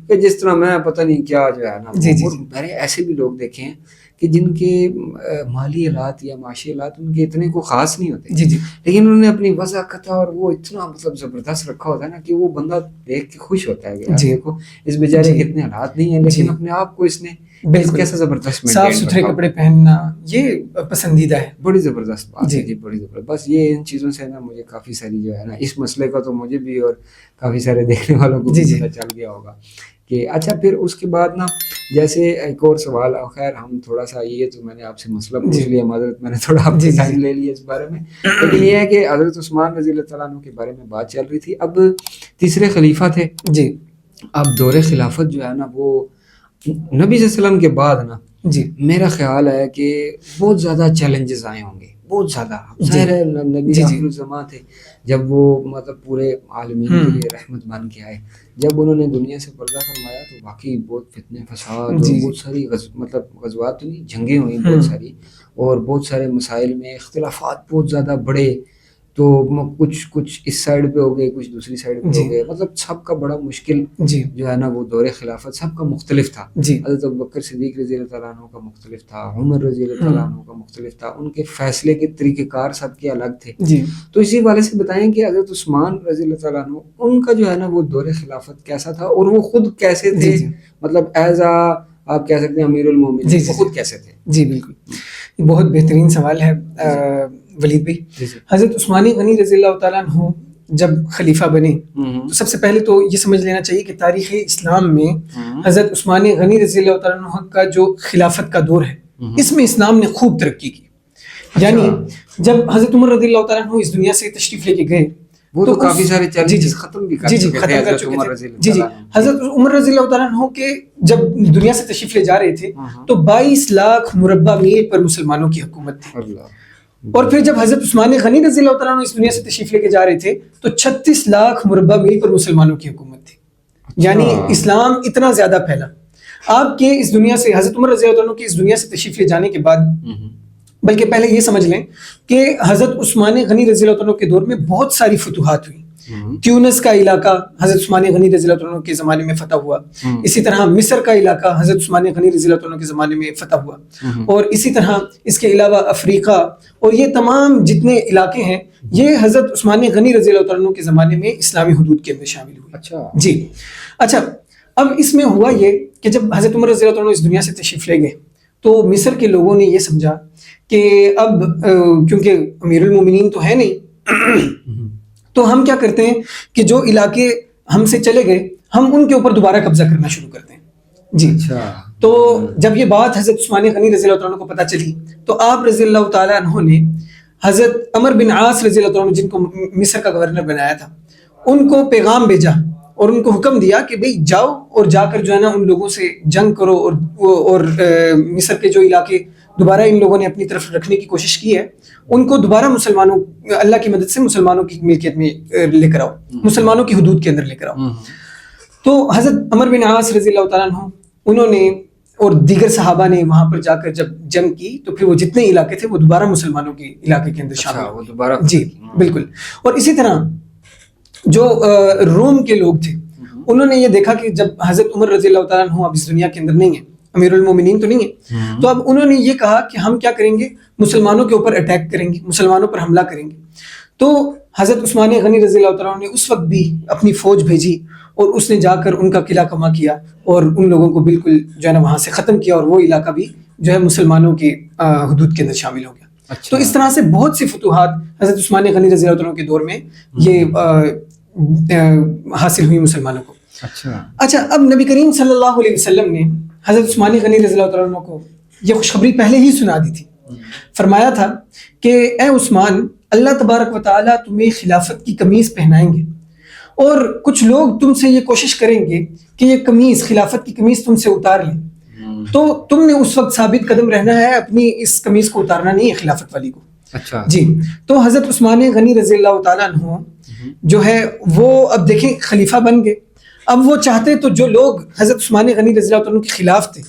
کہ جس طرح میں پتہ نہیں کیا جو ہے نا، میں نے ایسے بھی لوگ دیکھے ہیں کہ جن کے مالی حالات یا معاشی حالات ان کے اتنے کو خاص نہیں ہوتے، لیکن انہوں نے اپنی وضاحت اور وہ اتنا مطلب زبردست رکھا ہوتا ہے نا کہ وہ بندہ دیکھ کے خوش ہوتا ہے کہ دیکھو اس بیچارے کے اتنے حالات نہیں ہیں، لیکن اپنے آپ کو اس نے کیسا زبردست صاف ستھرے کپڑے پہننا، یہ پسندیدہ ہے، بڑی زبردست بات ہے جی، بڑی زبردست۔ بس یہ ان چیزوں سے نا مجھے کافی ساری جو ہے نا اس مسئلے کا تو مجھے بھی اور کافی سارے دیکھنے والوں کو پتہ چل گیا ہوگا کہ اچھا۔ پھر اس کے بعد نا جیسے ایک اور سوال، خیر ہم تھوڑا سا یہ تو میں نے آپ سے مسئلہ پوچھ لیا معذرت، میں نے تھوڑا آپ سے ٹائم لے لیا اس بارے میں، لیکن یہ ہے کہ حضرت عثمان رضی اللہ تعالیٰ عنہ کے بارے میں بات چل رہی تھی، اب تیسرے خلیفہ تھے جی، اب دور خلافت جو ہے نا وہ نبی صلی اللہ علیہ وسلم کے بعد نا جی میرا خیال ہے کہ بہت زیادہ چیلنجز آئے ہوں گے، بہت زیادہ، ظاہر ہے نبی آخر الزمان تھے، جب وہ مطلب پورے عالمین کے لیے رحمت بن کے آئے، جب انہوں نے دنیا سے پردہ فرمایا تو واقعی بہت فتنے فساد اور بہت ساری مطلب غزوات تو نہیں، جنگیں ہوئیں بہت ساری، اور بہت سارے مسائل میں اختلافات بہت زیادہ بڑے، تو کچھ اس سائڈ پہ ہو گئے، کچھ دوسری سائڈ پہ ہو گئے، مطلب سب کا بڑا مشکل جو ہے نا وہ دور خلافت سب کا مختلف تھا۔ حضرت ابوبکر صدیق رضی اللہ تعالیٰ عنہ کا مختلف تھا، عمر رضی اللہ تعالیٰ عنہ کا مختلف تھا، ان کے فیصلے کے طریقہ کار سب کے الگ تھے۔ تو اسی والے سے بتائیں کہ حضرت عثمان رضی اللہ تعالیٰ عنہ ان کا جو ہے نا وہ دور خلافت کیسا تھا، اور وہ خود کیسے تھے، مطلب ایز آپ کہہ سکتے ہیں امیر المومنین، وہ خود کیسے تھے؟ جی بالکل، بہت بہترین سوال ہے ولید بھائی۔ حضرت عثمان غنی رضی اللہ تعالیٰ عنہ جب خلیفہ بنے تو سب سے پہلے تو یہ سمجھ لینا چاہیے کہ تاریخ اسلام میں حضرت عثمان غنی رضی اللہ تعالیٰ عنہ کا جو خلافت کا دور ہے، اس میں اسلام نے خوب ترقی کی، یعنی جب حضرت عمر رضی اللہ تعالیٰ عنہ اس دنیا سے تشریف لے کے گئے وہ تو کافی سارے چیلنجز ختم بھی کر چکے تھے حضرت عمر رضی اللہ تعالیٰ عنہ۔ حضرت عمر رضی اللہ تعالیٰ عنہ کے جب دنیا سے تشریف لے جا رہے تھے تو 22 لاکھ مربع میل پر مسلمانوں کی حکومت تھی، اور پھر جب حضرت عثمان غنی رضی اللہ تعالیٰ عنہ اس دنیا سے تشریف لے کے جا رہے تھے تو 36 لاکھ مربع میل پر مسلمانوں کی حکومت تھی، یعنی اسلام اتنا زیادہ پھیلا۔ آپ کے اس دنیا سے، حضرت عمر رضی اللہ عنہ کی اس دنیا سے تشریف لے جانے کے بعد، بلکہ پہلے یہ سمجھ لیں کہ حضرت عثمان غنی رضی اللہ عنہ کے دور میں بہت ساری فتوحات ہوئی۔ تیونس کا علاقہ حضرت عثمان غنی رضی اللہ عنہ کے زمانے میں فتح ہوا، اسی طرح مصر کا علاقہ حضرت عثمان غنی رضی اللہ عنہ کے زمانے میں فتح ہوا، اور اسی طرح اس کے علاوہ افریقہ اور یہ تمام جتنے علاقے ہیں یہ حضرت عثمان غنی رضی اللہ عنہ کے زمانے میں اسلامی حدود کے اندر شامل ہوئے۔ جی اچھا، اب اس میں ہوا یہ کہ جب حضرت عمر رضی اللہ عنہ اس دنیا سے تشریف لے گئے تو مصر کے لوگوں نے یہ سمجھا کہ اب کیونکہ امیر المومنین تو ہے نہیں، تو ہم کیا کرتے ہیں کہ جو علاقے ہم سے چلے گئے ہم ان کے اوپر دوبارہ قبضہ کرنا شروع کرتے ہیں۔ جی تو جب یہ بات حضرت عثمان غنی رضی اللہ عنہ کو پتہ چلی تو آپ رضی اللہ تعالیٰ عنہ نے حضرت عمر بن عاص رضی اللہ عنہ، جن کو مصر کا گورنر بنایا تھا، ان کو پیغام بھیجا اور ان کو حکم دیا کہ بھئی جاؤ اور جا کر جو ہے نا ان لوگوں سے جنگ کرو اور مصر کے جو علاقے دوبارہ ان لوگوں نے اپنی طرف رکھنے کی کوشش کی ہے ان کو دوبارہ مسلمانوں اللہ کی مدد سے مسلمانوں کی ملکیت میں لے کر آؤ, مسلمانوں کی حدود کے اندر لے کر آؤ. تو حضرت عمر بن عاص رضی اللہ تعالیٰ عنہ انہوں نے اور دیگر صحابہ نے وہاں پر جا کر جب جنگ کی تو پھر وہ جتنے علاقے تھے وہ دوبارہ مسلمانوں کے علاقے کے اندر شامل وہ دوبارہ جی بالکل. اور اسی طرح جو روم کے لوگ تھے انہوں نے یہ دیکھا کہ جب حضرت عمر رضی اللہ تعالیٰ عنہ اب اس دنیا کے اندر نہیں ہیں, امیر المومنین تو نہیں ہیں, تو اب انہوں نے یہ کہا کہ ہم کیا کریں گے, مسلمانوں کے اوپر اٹیک کریں گے, مسلمانوں پر حملہ کریں گے. تو حضرت عثمان غنی رضی اللہ تعالیٰ عنہ نے اس وقت بھی اپنی فوج بھیجی اور اس نے جا کر ان کا قلعہ کما کیا اور ان لوگوں کو بالکل جو ہے نا وہاں سے ختم کیا اور وہ علاقہ بھی جو ہے مسلمانوں کے حدود کے اندر شامل ہو گیا. تو اس طرح سے بہت سی فتوحات حضرت عثمان غنی رضی اللہ عنہ کے دور میں یہ حاصل ہوئی مسلمانوں کو. اچھا اب نبی کریم صلی اللہ علیہ وسلم نے حضرت عثمان غنی رضی اللہ عنہ کو یہ خوشخبری پہلے ہی سنا دی تھی. فرمایا تھا کہ اے عثمان, اللہ تبارک و تعالیٰ تمہیں خلافت کی قمیص پہنائیں گے اور کچھ لوگ تم سے یہ کوشش کریں گے کہ یہ قمیص, خلافت کی قمیص تم سے اتار لیں, تو تم نے اس وقت ثابت قدم رہنا ہے, اپنی اس قمیص کو اتارنا نہیں ہے خلافت والی کو. اچھا جی. تو حضرت عثمان غنی رضی اللہ تعالیٰ عنہ جو ہے وہ اب دیکھیں خلیفہ بن گئے. اب وہ چاہتے تو جو لوگ حضرت عثمان غنی رضی اللہ عنہ کے خلاف تھے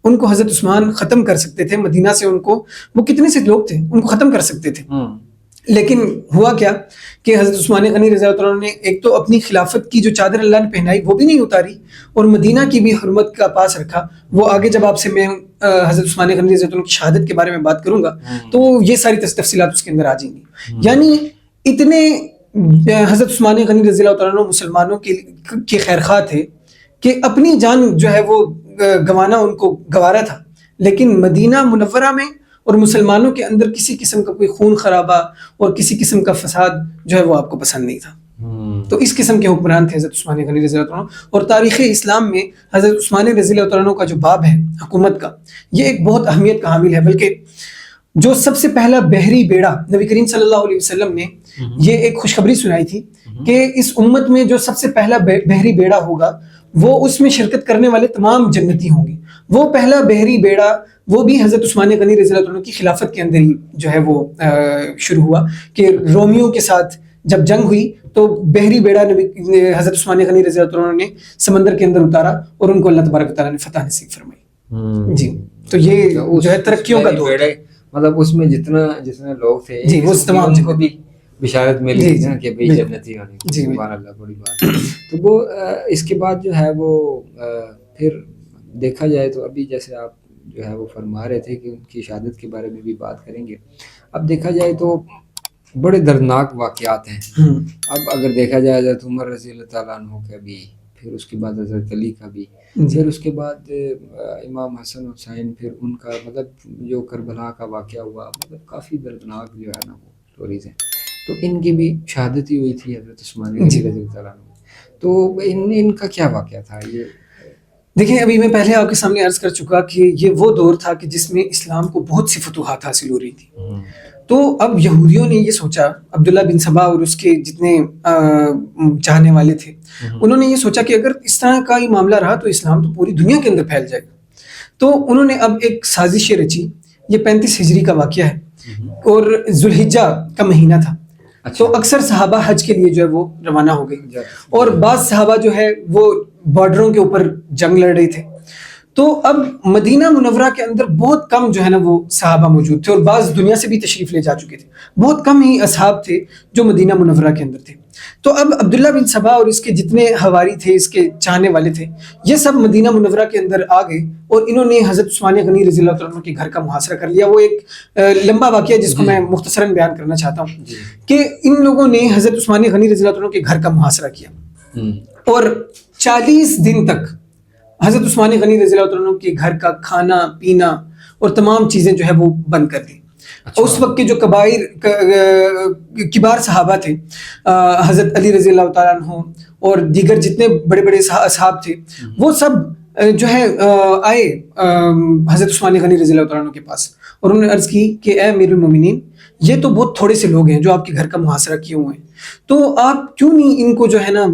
ان کو حضرت عثمان ختم کر سکتے تھے, مدینہ سے ان کو, وہ کتنے سے لوگ تھے, ان کو ختم کر سکتے تھے. لیکن ہوا کیا کہ حضرت عثمان غنی رضی اللہ عنہ نے ایک تو اپنی خلافت کی جو چادر اللہ نے پہنائی وہ بھی نہیں اتاری اور مدینہ کی بھی حرمت کا پاس رکھا. وہ آگے جب آپ سے میں حضرت عثمان غنی رضی اللہ عنہ کی شہادت کے بارے میں بات کروں گا تو یہ ساری تفصیلات اس کے اندر آ جائیں گی. یعنی اتنے حضرت عثمان غنی رضی اللہ عنہ مسلمانوں کے خیرخواہ تھے کہ اپنی جان جو ہے وہ گنوانا ان کو گوارا تھا, لیکن مدینہ منورہ میں اور مسلمانوں کے اندر کسی قسم کا کوئی خون خرابہ اور کسی قسم کا فساد جو ہے وہ آپ کو پسند نہیں تھا. تو اس قسم کے حکمران تھے حضرت عثمان غنی رضی اللہ عنہ. اور تاریخ اسلام میں حضرت عثمان رضی اللہ عنہ کا جو باب ہے حکومت کا, یہ ایک بہت اہمیت کا حامل ہے. بلکہ جو سب سے پہلا بحری بیڑا نبی کریم صلی اللہ علیہ وسلم نے یہ ایک خوشخبری سنائی تھی کہ اس امت میں جو سب سے پہلا بحری بیڑا ہوگا وہ اس میں شرکت کرنے والے تمام جنتی ہوں گے. وہ پہلا بحری بیڑا وہ بھی حضرت عثمان غنی رضی اللہ عنہ کی خلافت کے اندر ہی جو ہے وہ شروع ہوا کہ رومیوں کے ساتھ جب جنگ ہوئی تو بحری بیڑا حضرت عثمان غنی رضی اللہ عنہ نے سمندر کے اندر اتارا اور ان کو اللہ تبارک تعالیٰ نے فتح نصیب فرمائی. جی تو یہ جو ہے ترقیوں کا دور, مطلب اس میں جتنے لوگ تھے جی وہ تمام کو بھی بشارت ملی نا کہ بھئی جنتی ہونے کی. سبحان اللہ, بڑی بات. تو وہ اس کے بعد جو ہے وہ پھر دیکھا جائے تو ابھی جیسے آپ جو ہے وہ فرما رہے تھے کہ ان کی شہادت کے بارے میں بھی بات کریں گے. اب دیکھا جائے تو بڑے دردناک واقعات ہیں. اب اگر دیکھا جائے حضرت عمر رضی اللہ تعالیٰ عنہ کا بھی, پھر اس کے بعد حضرت علی کا بھی, پھر اس کے بعد امام حسن حسین, پھر ان کا مطلب جو کربلا کا واقعہ ہوا, مطلب کافی دردناک جو ہے نا وہ سٹوریز ہیں. تو ان کی بھی شہادت ہی ہوئی تھی حضرت عثمان رضی اللہ تعالیٰ عنہ. تو ان کا کیا واقعہ تھا یہ؟ دیکھیں ابھی میں پہلے آپ کے سامنے عرض کر چکا کہ یہ وہ دور تھا کہ جس میں اسلام کو بہت سی فتوحات حاصل ہو رہی تھی. تو اب یہودیوں نے یہ سوچا, عبداللہ بن سبا اور اس کے جتنے چاہنے والے تھے انہوں نے یہ سوچا کہ اگر اس طرح کا یہ معاملہ رہا تو اسلام تو پوری دنیا کے اندر پھیل جائے گا. تو انہوں نے اب ایک سازش رچی. یہ 35 ہجری کا واقعہ ہے اور ذوالحجہ کا مہینہ تھا. تو اکثر صحابہ حج کے لیے جو ہے وہ روانہ ہو گئی اور بعض صحابہ جو ہے وہ بارڈروں کے اوپر جنگ لڑ رہے تھے. تو اب مدینہ منورہ کے اندر بہت کم جو ہے نا وہ صحابہ موجود تھے اور بعض دنیا سے بھی تشریف لے جا چکے تھے. بہت کم ہی اصحاب تھے جو مدینہ منورہ کے اندر تھے. تو اب عبداللہ بن سبا اور اس کے جتنے حواری تھے, اس کے چاہنے والے تھے, یہ سب مدینہ منورہ کے اندر آ گئے اور انہوں نے حضرت عثمان غنی رضی اللہ عنہ کے گھر کا محاصرہ کر لیا. وہ ایک لمبا واقعہ جس کو میں مختصراً بیان کرنا چاہتا ہوں کہ ان لوگوں نے حضرت عثمان غنی رضی اللہ عنہ کے گھر کا محاصرہ کیا اور 40 دن تک حضرت عثمان غنی رضی اللہ عنہ کے گھر کا کھانا پینا اور تمام چیزیں جو ہے وہ بند کر دی. اس وقت کے جو کبار صحابہ تھے, حضرت علی رضی اللہ تعالیٰ عنہ اور دیگر جتنے بڑے بڑے اصحاب تھے, وہ سب جو ہے آئے حضرت عثمان غنی رضی اللہ تعالیٰ عنہ کے پاس اور انہوں نے عرض کی کہ اے امیر المومنین, یہ تو بہت تھوڑے سے لوگ ہیں جو آپ کے گھر کا محاصرہ کیے ہوئے ہیں, تو آپ کیوں نہیں ان کو جو ہے نا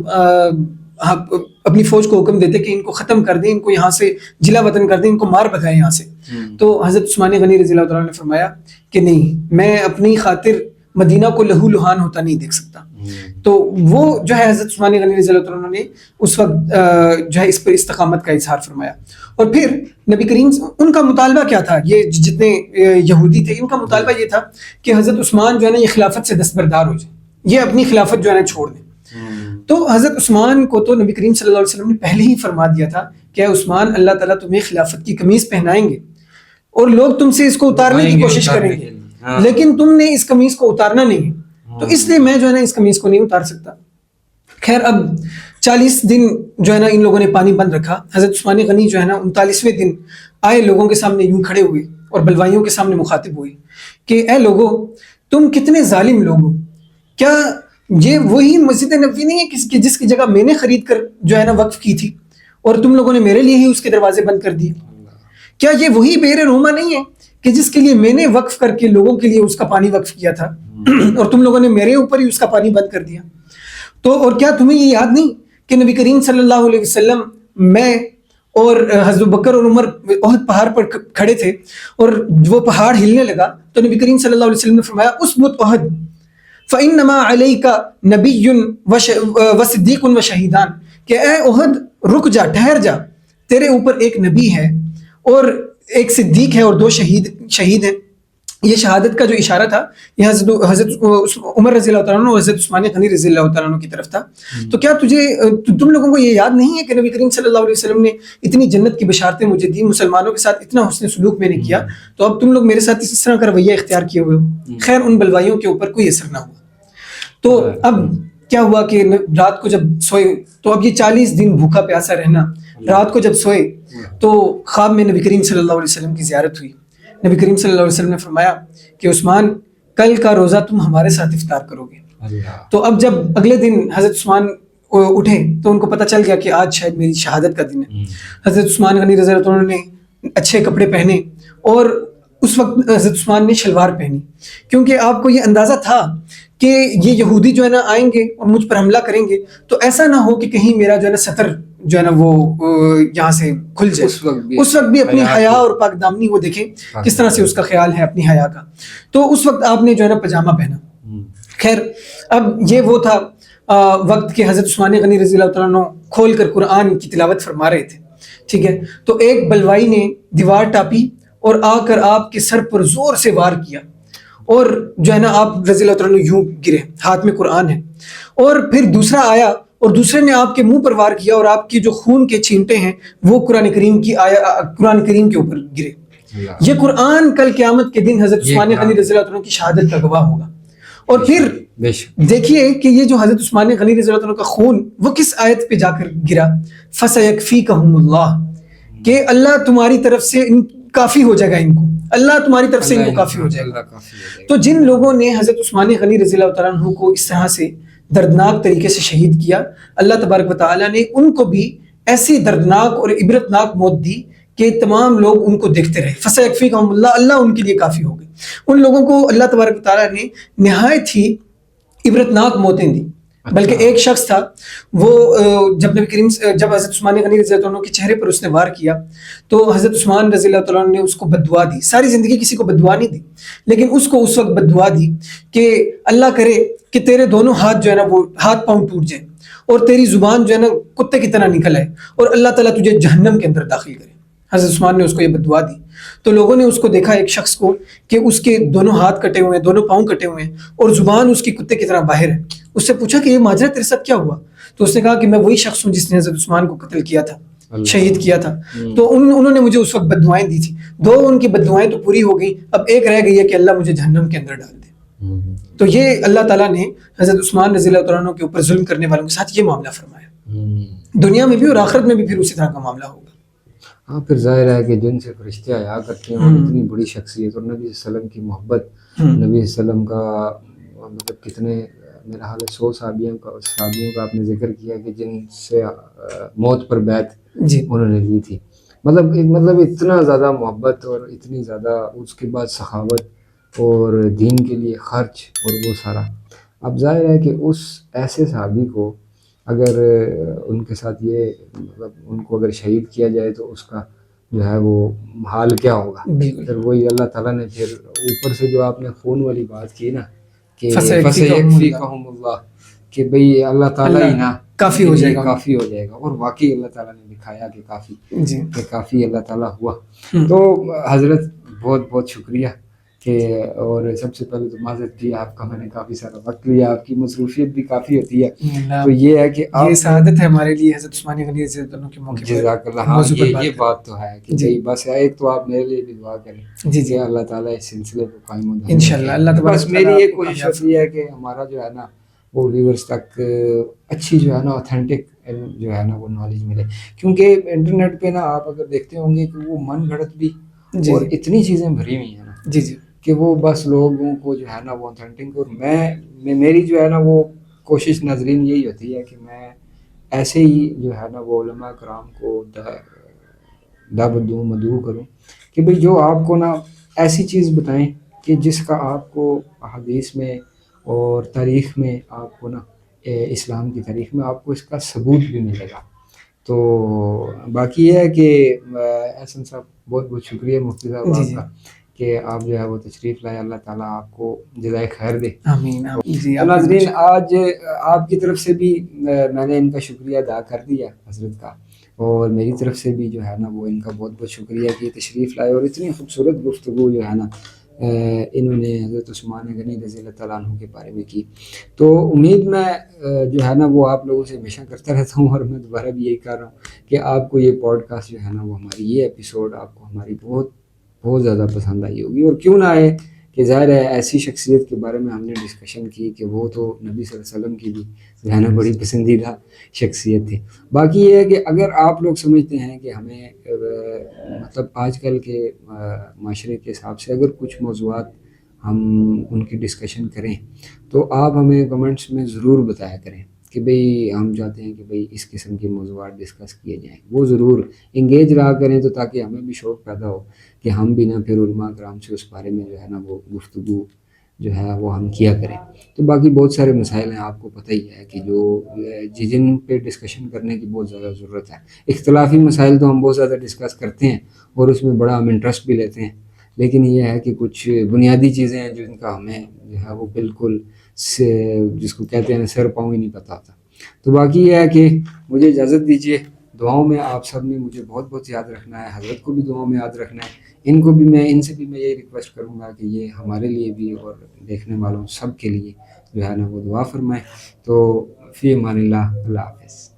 آپ اپنی فوج کو حکم دیتے کہ ان کو ختم کر دیں, ان کو یہاں سے جلا وطن کر دیں, ان کو مار بھگائیں یہاں سے. تو حضرت عثمان غنی رضی اللہ تعالیٰ نے فرمایا کہ نہیں, میں اپنی خاطر مدینہ کو لہو لہان ہوتا نہیں دیکھ سکتا. تو وہ جو ہے حضرت عثمان غنی رضی اللہ تعالیٰ نے اس وقت جو ہے اس پر استقامت کا اظہار فرمایا. اور پھر نبی کریم ان کا مطالبہ کیا تھا, یہ جتنے یہودی تھے ان کا مطالبہ یہ تھا کہ حضرت عثمان جو ہے نا یہ خلافت سے دستبردار ہو جائیں, یہ اپنی خلافت جو ہے نا چھوڑ دیں. تو حضرت عثمان کو تو نبی کریم صلی اللہ علیہ وسلم نے پہلے ہی فرما دیا تھا کہ اے عثمان, اللہ تعالیٰ تمہیں خلافت کی قمیص پہنائیں گے اور لوگ تم سے اس کو اتارنے کی کوشش کریں گے, لیکن تم نے اس قمیص کو اتارنا نہیں ہے, تو اس لیے میں جو ہے نا اس قمیص کو نہیں اتار سکتا. خیر, اب 40 دن جو ہے نا ان لوگوں نے پانی بند رکھا. حضرت عثمان غنی جو ہے نا 39ویں دن آئے, لوگوں کے سامنے یوں کھڑے ہوئے اور بلوائیوں کے سامنے مخاطب ہوئے کہ اے لوگو, تم کتنے ظالم لوگ ہو, کیا یہ وہی مسجد نبوی نہیں ہے کہ جس کی جگہ میں نے خرید کر جو ہے نا وقف کی تھی اور تم لوگوں نے میرے لیے ہی اس کے دروازے بند کر دیے؟ کیا یہ وہی بئر روما نہیں ہے کہ جس کے لیے میں نے وقف کر کے لوگوں کے لیے اس کا پانی وقف کیا تھا اور تم لوگوں نے میرے اوپر ہی اس کا پانی بند کر دیا؟ تو اور کیا تمہیں یہ یاد نہیں کہ نبی کریم صلی اللہ علیہ وسلم, میں اور حضرت بکر اور عمر احد پہاڑ پر کھڑے تھے اور وہ پہاڑ ہلنے لگا تو نبی کریم صلی اللہ علیہ وسلم نے فرمایا اسبت احد فإنما علیک نبی وصدیق وشہیدان, کہ اے احد رک جا, ٹھہر جا, تیرے اوپر ایک نبی ہے اور ایک صدیق ہے اور 2 شہید ہیں. یہ شہادت کا جو اشارہ تھا یہ حضرت عمر رضی اللہ تعالیٰ عنہ اور حضرت عثمان غنی رضی اللہ تعالیٰ عنہ کی طرف تھا. تو کیا تم لوگوں کو یہ یاد نہیں ہے کہ نبی کریم صلی اللہ علیہ وسلم نے اتنی جنت کی بشارتیں مجھے دی, مسلمانوں کے ساتھ اتنا حسن سلوک میں نے کیا, تو اب تم لوگ میرے ساتھ اس طرح کا رویہ اختیار کیے ہوئے ہو. خیر, ان بلوائیوں کے اوپر کوئی اثر نہ ہوا. تو اب کیا ہوا کہ رات کو جب سوئے, تو اب یہ 40 دن بھوکا پیاسا رہنا, رات کو جب سوئے تو خواب میں نبی کریم صلی اللہ علیہ وسلم کی زیارت ہوئی. نبی کریم صلی اللہ علیہ وسلم نے فرمایا کہ عثمان, کل کا روزہ تم ہمارے ساتھ افطار کرو گے. تو اب جب اگلے دن حضرت عثمان اٹھے تو ان کو پتہ چل گیا کہ آج شاید میری شہادت کا دن ہے. حضرت عثمان غنی رضی اللہ عنہ نے اچھے کپڑے پہنے اور اس وقت حضرت عثمان نے شلوار پہنی, کیونکہ آپ کو یہ اندازہ تھا کہ یہ یہودی جو ہے نا آئیں گے اور مجھ پر حملہ کریں گے, تو ایسا نہ ہو کہ کہیں میرا جو ہے نا سطر جو ہے نا وہ یہاں سے کھل جائے. اس وقت بھی اپنی حیا اور پاک دامنی وہ دیکھیں کس طرح سے اس کا خیال ہے اپنی حیا کا. تو اس وقت آپ نے جو ہے نا پجامہ پہنا. خیر, اب یہ وہ تھا وقت کہ حضرت عثمان غنی رضی اللہ تعالیٰ عنہ کھول کر قرآن کی تلاوت فرما رہے تھے. ٹھیک ہے, تو ایک بلوائی نے دیوار ٹاپی اور آ کر آپ کے سر پر زور سے وار کیا اور جو ہے نا آپ رضی اللہ تعالیٰ عنہ یوں گرے, ہاتھ میں قرآن ہے. اور پھر دوسرا آیا اور دوسرے نے آپ کے منہ پر وار کیا اور آپ کی جو خون کے چھینٹے ہیں وہ قرآن کریم کے اوپر گرے. یہ قرآن کل قیامت کے دن حضرت عثمان غنی رضی اللہ عنہ کی شہادت کا گواہ ہوگا. اور پھر دیکھیے کہ یہ جو حضرت عثمان غنی رضی اللہ عنہ کا خون وہ کس آیت پہ جا کر گرا, فَسَيَكْفِيكَهُمُ اللَّهُ, کہ اللہ تمہاری طرف سے کافی ہو جائے گا, ان کو اللہ تمہاری طرف سے ان کو کافی ہو جائے گا. تو جن لوگوں نے حضرت عثمان غنی رضی اللہ تعالیٰ عنہ کو اس طرح سے دردناک طریقے سے شہید کیا, اللہ تبارک و تعالیٰ نے ان کو بھی ایسی دردناک اور عبرتناک موت دی کہ تمام لوگ ان کو دیکھتے رہے. فَسَيَكْفِيكَهُمُ اللَّهُ, اللہ ان کے لیے کافی ہو گئے. ان لوگوں کو اللہ تبارک و تعالیٰ نے نہایت ہی عبرتناک موتیں دی. بلکہ ایک شخص تھا, وہ جب حضرت عثمان غنی رضی اللہ عنہ کے چہرے پر اس نے وار کیا تو حضرت عثمان رضی اللہ تعالیٰ عنہ نے اس کو بد دعا دی. ساری زندگی کسی کو بد دعا نہیں دی, لیکن اس کو اس وقت بد دعا دی کہ اللہ کرے کہ تیرے دونوں ہاتھ جو ہے نا وہ ہاتھ پاؤں ٹوٹ جائیں اور تیری زبان جو ہے نا کتے کی طرح نکل آئے اور اللہ تعالیٰ تجھے جہنم کے اندر داخل کرے. حضرت عثمان نے اس کو یہ بد دعا دی. تو لوگوں نے اس کو دیکھا, ایک شخص کو, کہ اس کے دونوں ہاتھ کٹے ہوئے ہیں, دونوں پاؤں کٹے ہوئے ہیں اور زبان اس کی کتے کی طرح باہر ہے. اس سے پوچھا کہ یہ ماجرا تیرے ساتھ کیا ہوا؟ تو اس نے کہا کہ میں وہی شخص ہوں جس نے حضرت عثمان کو قتل کیا تھا, شہید کیا تھا. تو انہوں نے مجھے اس وقت بد دعائیں دی تھی. 2 ان کی بد دعائیں تو پوری ہو گئی, اب ایک رہ گئی ہے کہ اللہ مجھے جہنم کے اندر ڈال دے. تو یہ اللہ تعالیٰ نے حضرت عثمان رضی اللہ تعالیٰ عنہ کے اوپر ظلم کرنے والوں کے ساتھ یہ معاملہ فرمایا. دنیا میں بھی اور آخرت میں بھی پھر اسی طرح کا معاملہ ہوگا. ہاں, پھر ظاہر ہے کہ جن سے فرشتے آیا کرتے ہیں اور اتنی بڑی شخصیت اور نبی صلی اللہ علیہ وسلم کی محبت, نبی صلی اللہ علیہ وسلم کا مطلب کتنے, میرا حال ہے 100 صحابیوں کا آپ نے ذکر کیا کہ جن سے موت پر بیعت انہوں نے لی تھی. مطلب اتنا زیادہ محبت اور اتنی زیادہ اس کے بعد سخاوت اور دین کے لیے خرچ اور وہ سارا. اب ظاہر ہے کہ اس ایسے صحابی کو اگر ان کے ساتھ یہ مطلب ان کو اگر شہید کیا جائے تو اس کا جو ہے وہ حال کیا ہوگا. پھر وہی اللہ تعالیٰ نے پھر اوپر سے جو آپ نے خون والی بات کی نا کہ فَسَيَكْفِيكَهُمُ اللَّهُ کہ بھئی اللہ تعالیٰ ہی نا کافی ہو جائے گا، کافی ہو جائے گا. اور واقعی اللہ تعالیٰ نے دکھایا کہ کافی جی کہ کافی اللہ تعالیٰ ہوا. تو حضرت بہت بہت شکریہ کہ اور سب سے پہلے تو معذرت کی آپ کا، میں نے کافی سارا وقت لیا، آپ کی مصروفیت بھی کافی ہوتی ہے. تو یہ ہے کہ یہ سعادت ہے ہمارے لیے حضرت عثمانی غنی رضی اللہ عنہ کے موقع پر. جزاک اللہ. ہاں یہ بات تو ہے کہ جی بس ایک تو آپ میرے لیے بھی دعا کریں کہ اللہ تعالیٰ اس سلسلے کو قائم و دائم انشاءاللہ. اللہ تبارک بس میری یہ کوشش ہوتی ہے کہ ہمارا جو ہے نا وہ ویورز تک اچھی جو ہے نا اوتھینٹک جو ہے نا وہ نالج ملے. کیونکہ انٹرنیٹ پہ نا آپ اگر دیکھتے ہوں گے کہ وہ من گھڑت بھی اور اتنی چیزیں بھری ہوئی ہیں نا جی جی کہ وہ بس لوگوں کو جو ہے نا وہ اوتھینٹک. اور میری جو ہے نا وہ کوشش ناظرین یہی ہوتی ہے کہ میں ایسے ہی جو ہے نا وہ علماء کرام کو دعوت دوں، مدعو کروں کہ بھئی جو آپ کو نا ایسی چیز بتائیں کہ جس کا آپ کو حدیث میں اور تاریخ میں آپ کو نا اسلام کی تاریخ میں آپ کو اس کا ثبوت بھی ملے گا. تو باقی یہ ہے کہ احسن صاحب بہت بہت شکریہ مفتی صاحب آپ کا کہ آپ جو ہے وہ تشریف لائے. اللہ تعالیٰ آپ کو جزائے خیر دے. آمین. ناظرین آج آپ کی طرف سے بھی میں نے ان کا شکریہ ادا کر دیا حضرت کا، اور میری طرف سے بھی جو ہے نا وہ ان کا بہت بہت شکریہ کہ تشریف لائے اور اتنی خوبصورت گفتگو جو ہے نا انہوں نے حضرت عثمان غنی رضی اللہ تعالیٰ عنہ کے بارے میں کی. تو امید میں جو ہے نا وہ آپ لوگوں سے ہمیشہ کرتا رہتا ہوں، اور میں دوبارہ بھی یہی کر رہا ہوں کہ آپ کو یہ پوڈ کاسٹ جو ہے نا وہ ہماری یہ ایپیسوڈ آپ کو ہماری بہت بہت زیادہ پسند آئی ہوگی. اور کیوں نہ آئے کہ ظاہر ہے ایسی شخصیت کے بارے میں ہم نے ڈسکشن کی کہ وہ تو نبی صلی اللہ علیہ وسلم کی بھی جو ہے نا بڑی پسندیدہ شخصیت تھی. باقی یہ ہے کہ اگر آپ لوگ سمجھتے ہیں کہ ہمیں مطلب آج کل کے معاشرے کے حساب سے اگر کچھ موضوعات ہم ان کی ڈسکشن کریں تو آپ ہمیں کمنٹس میں ضرور بتایا کریں کہ بھئی ہم چاہتے ہیں کہ بھئی اس قسم کے موضوعات ڈسکس کیے جائیں. وہ ضرور انگیج رہا کریں تو تاکہ ہمیں بھی شوق پیدا ہو کہ ہم بھی نا پھر علماء کرام سے اس بارے میں جو ہے نا وہ گفتگو جو ہے وہ ہم کیا کریں. تو باقی بہت سارے مسائل ہیں، آپ کو پتہ ہی ہے کہ جو جن پہ ڈسکشن کرنے کی بہت زیادہ ضرورت ہے. اختلافی مسائل تو ہم بہت زیادہ ڈسکس کرتے ہیں اور اس میں بڑا ہم انٹرسٹ بھی لیتے ہیں، لیکن یہ ہے کہ کچھ بنیادی چیزیں ہیں جن کا ہمیں جو ہے وہ بالکل جس کو کہتے ہیں سر پاؤں ہی نہیں پتہ ہوتا. تو باقی یہ ہے کہ مجھے اجازت دیجیے. دعاؤں میں آپ سب نے مجھے بہت بہت یاد رکھنا ہے، حضرت کو بھی دعاؤں میں یاد رکھنا ہے. ان سے بھی میں یہی ریکویسٹ کروں گا کہ یہ ہمارے لیے بھی اور دیکھنے والوں سب کے لیے جو ہے نا وہ دعا فرمائیں. تو فی امان اللہ. اللہ حافظ.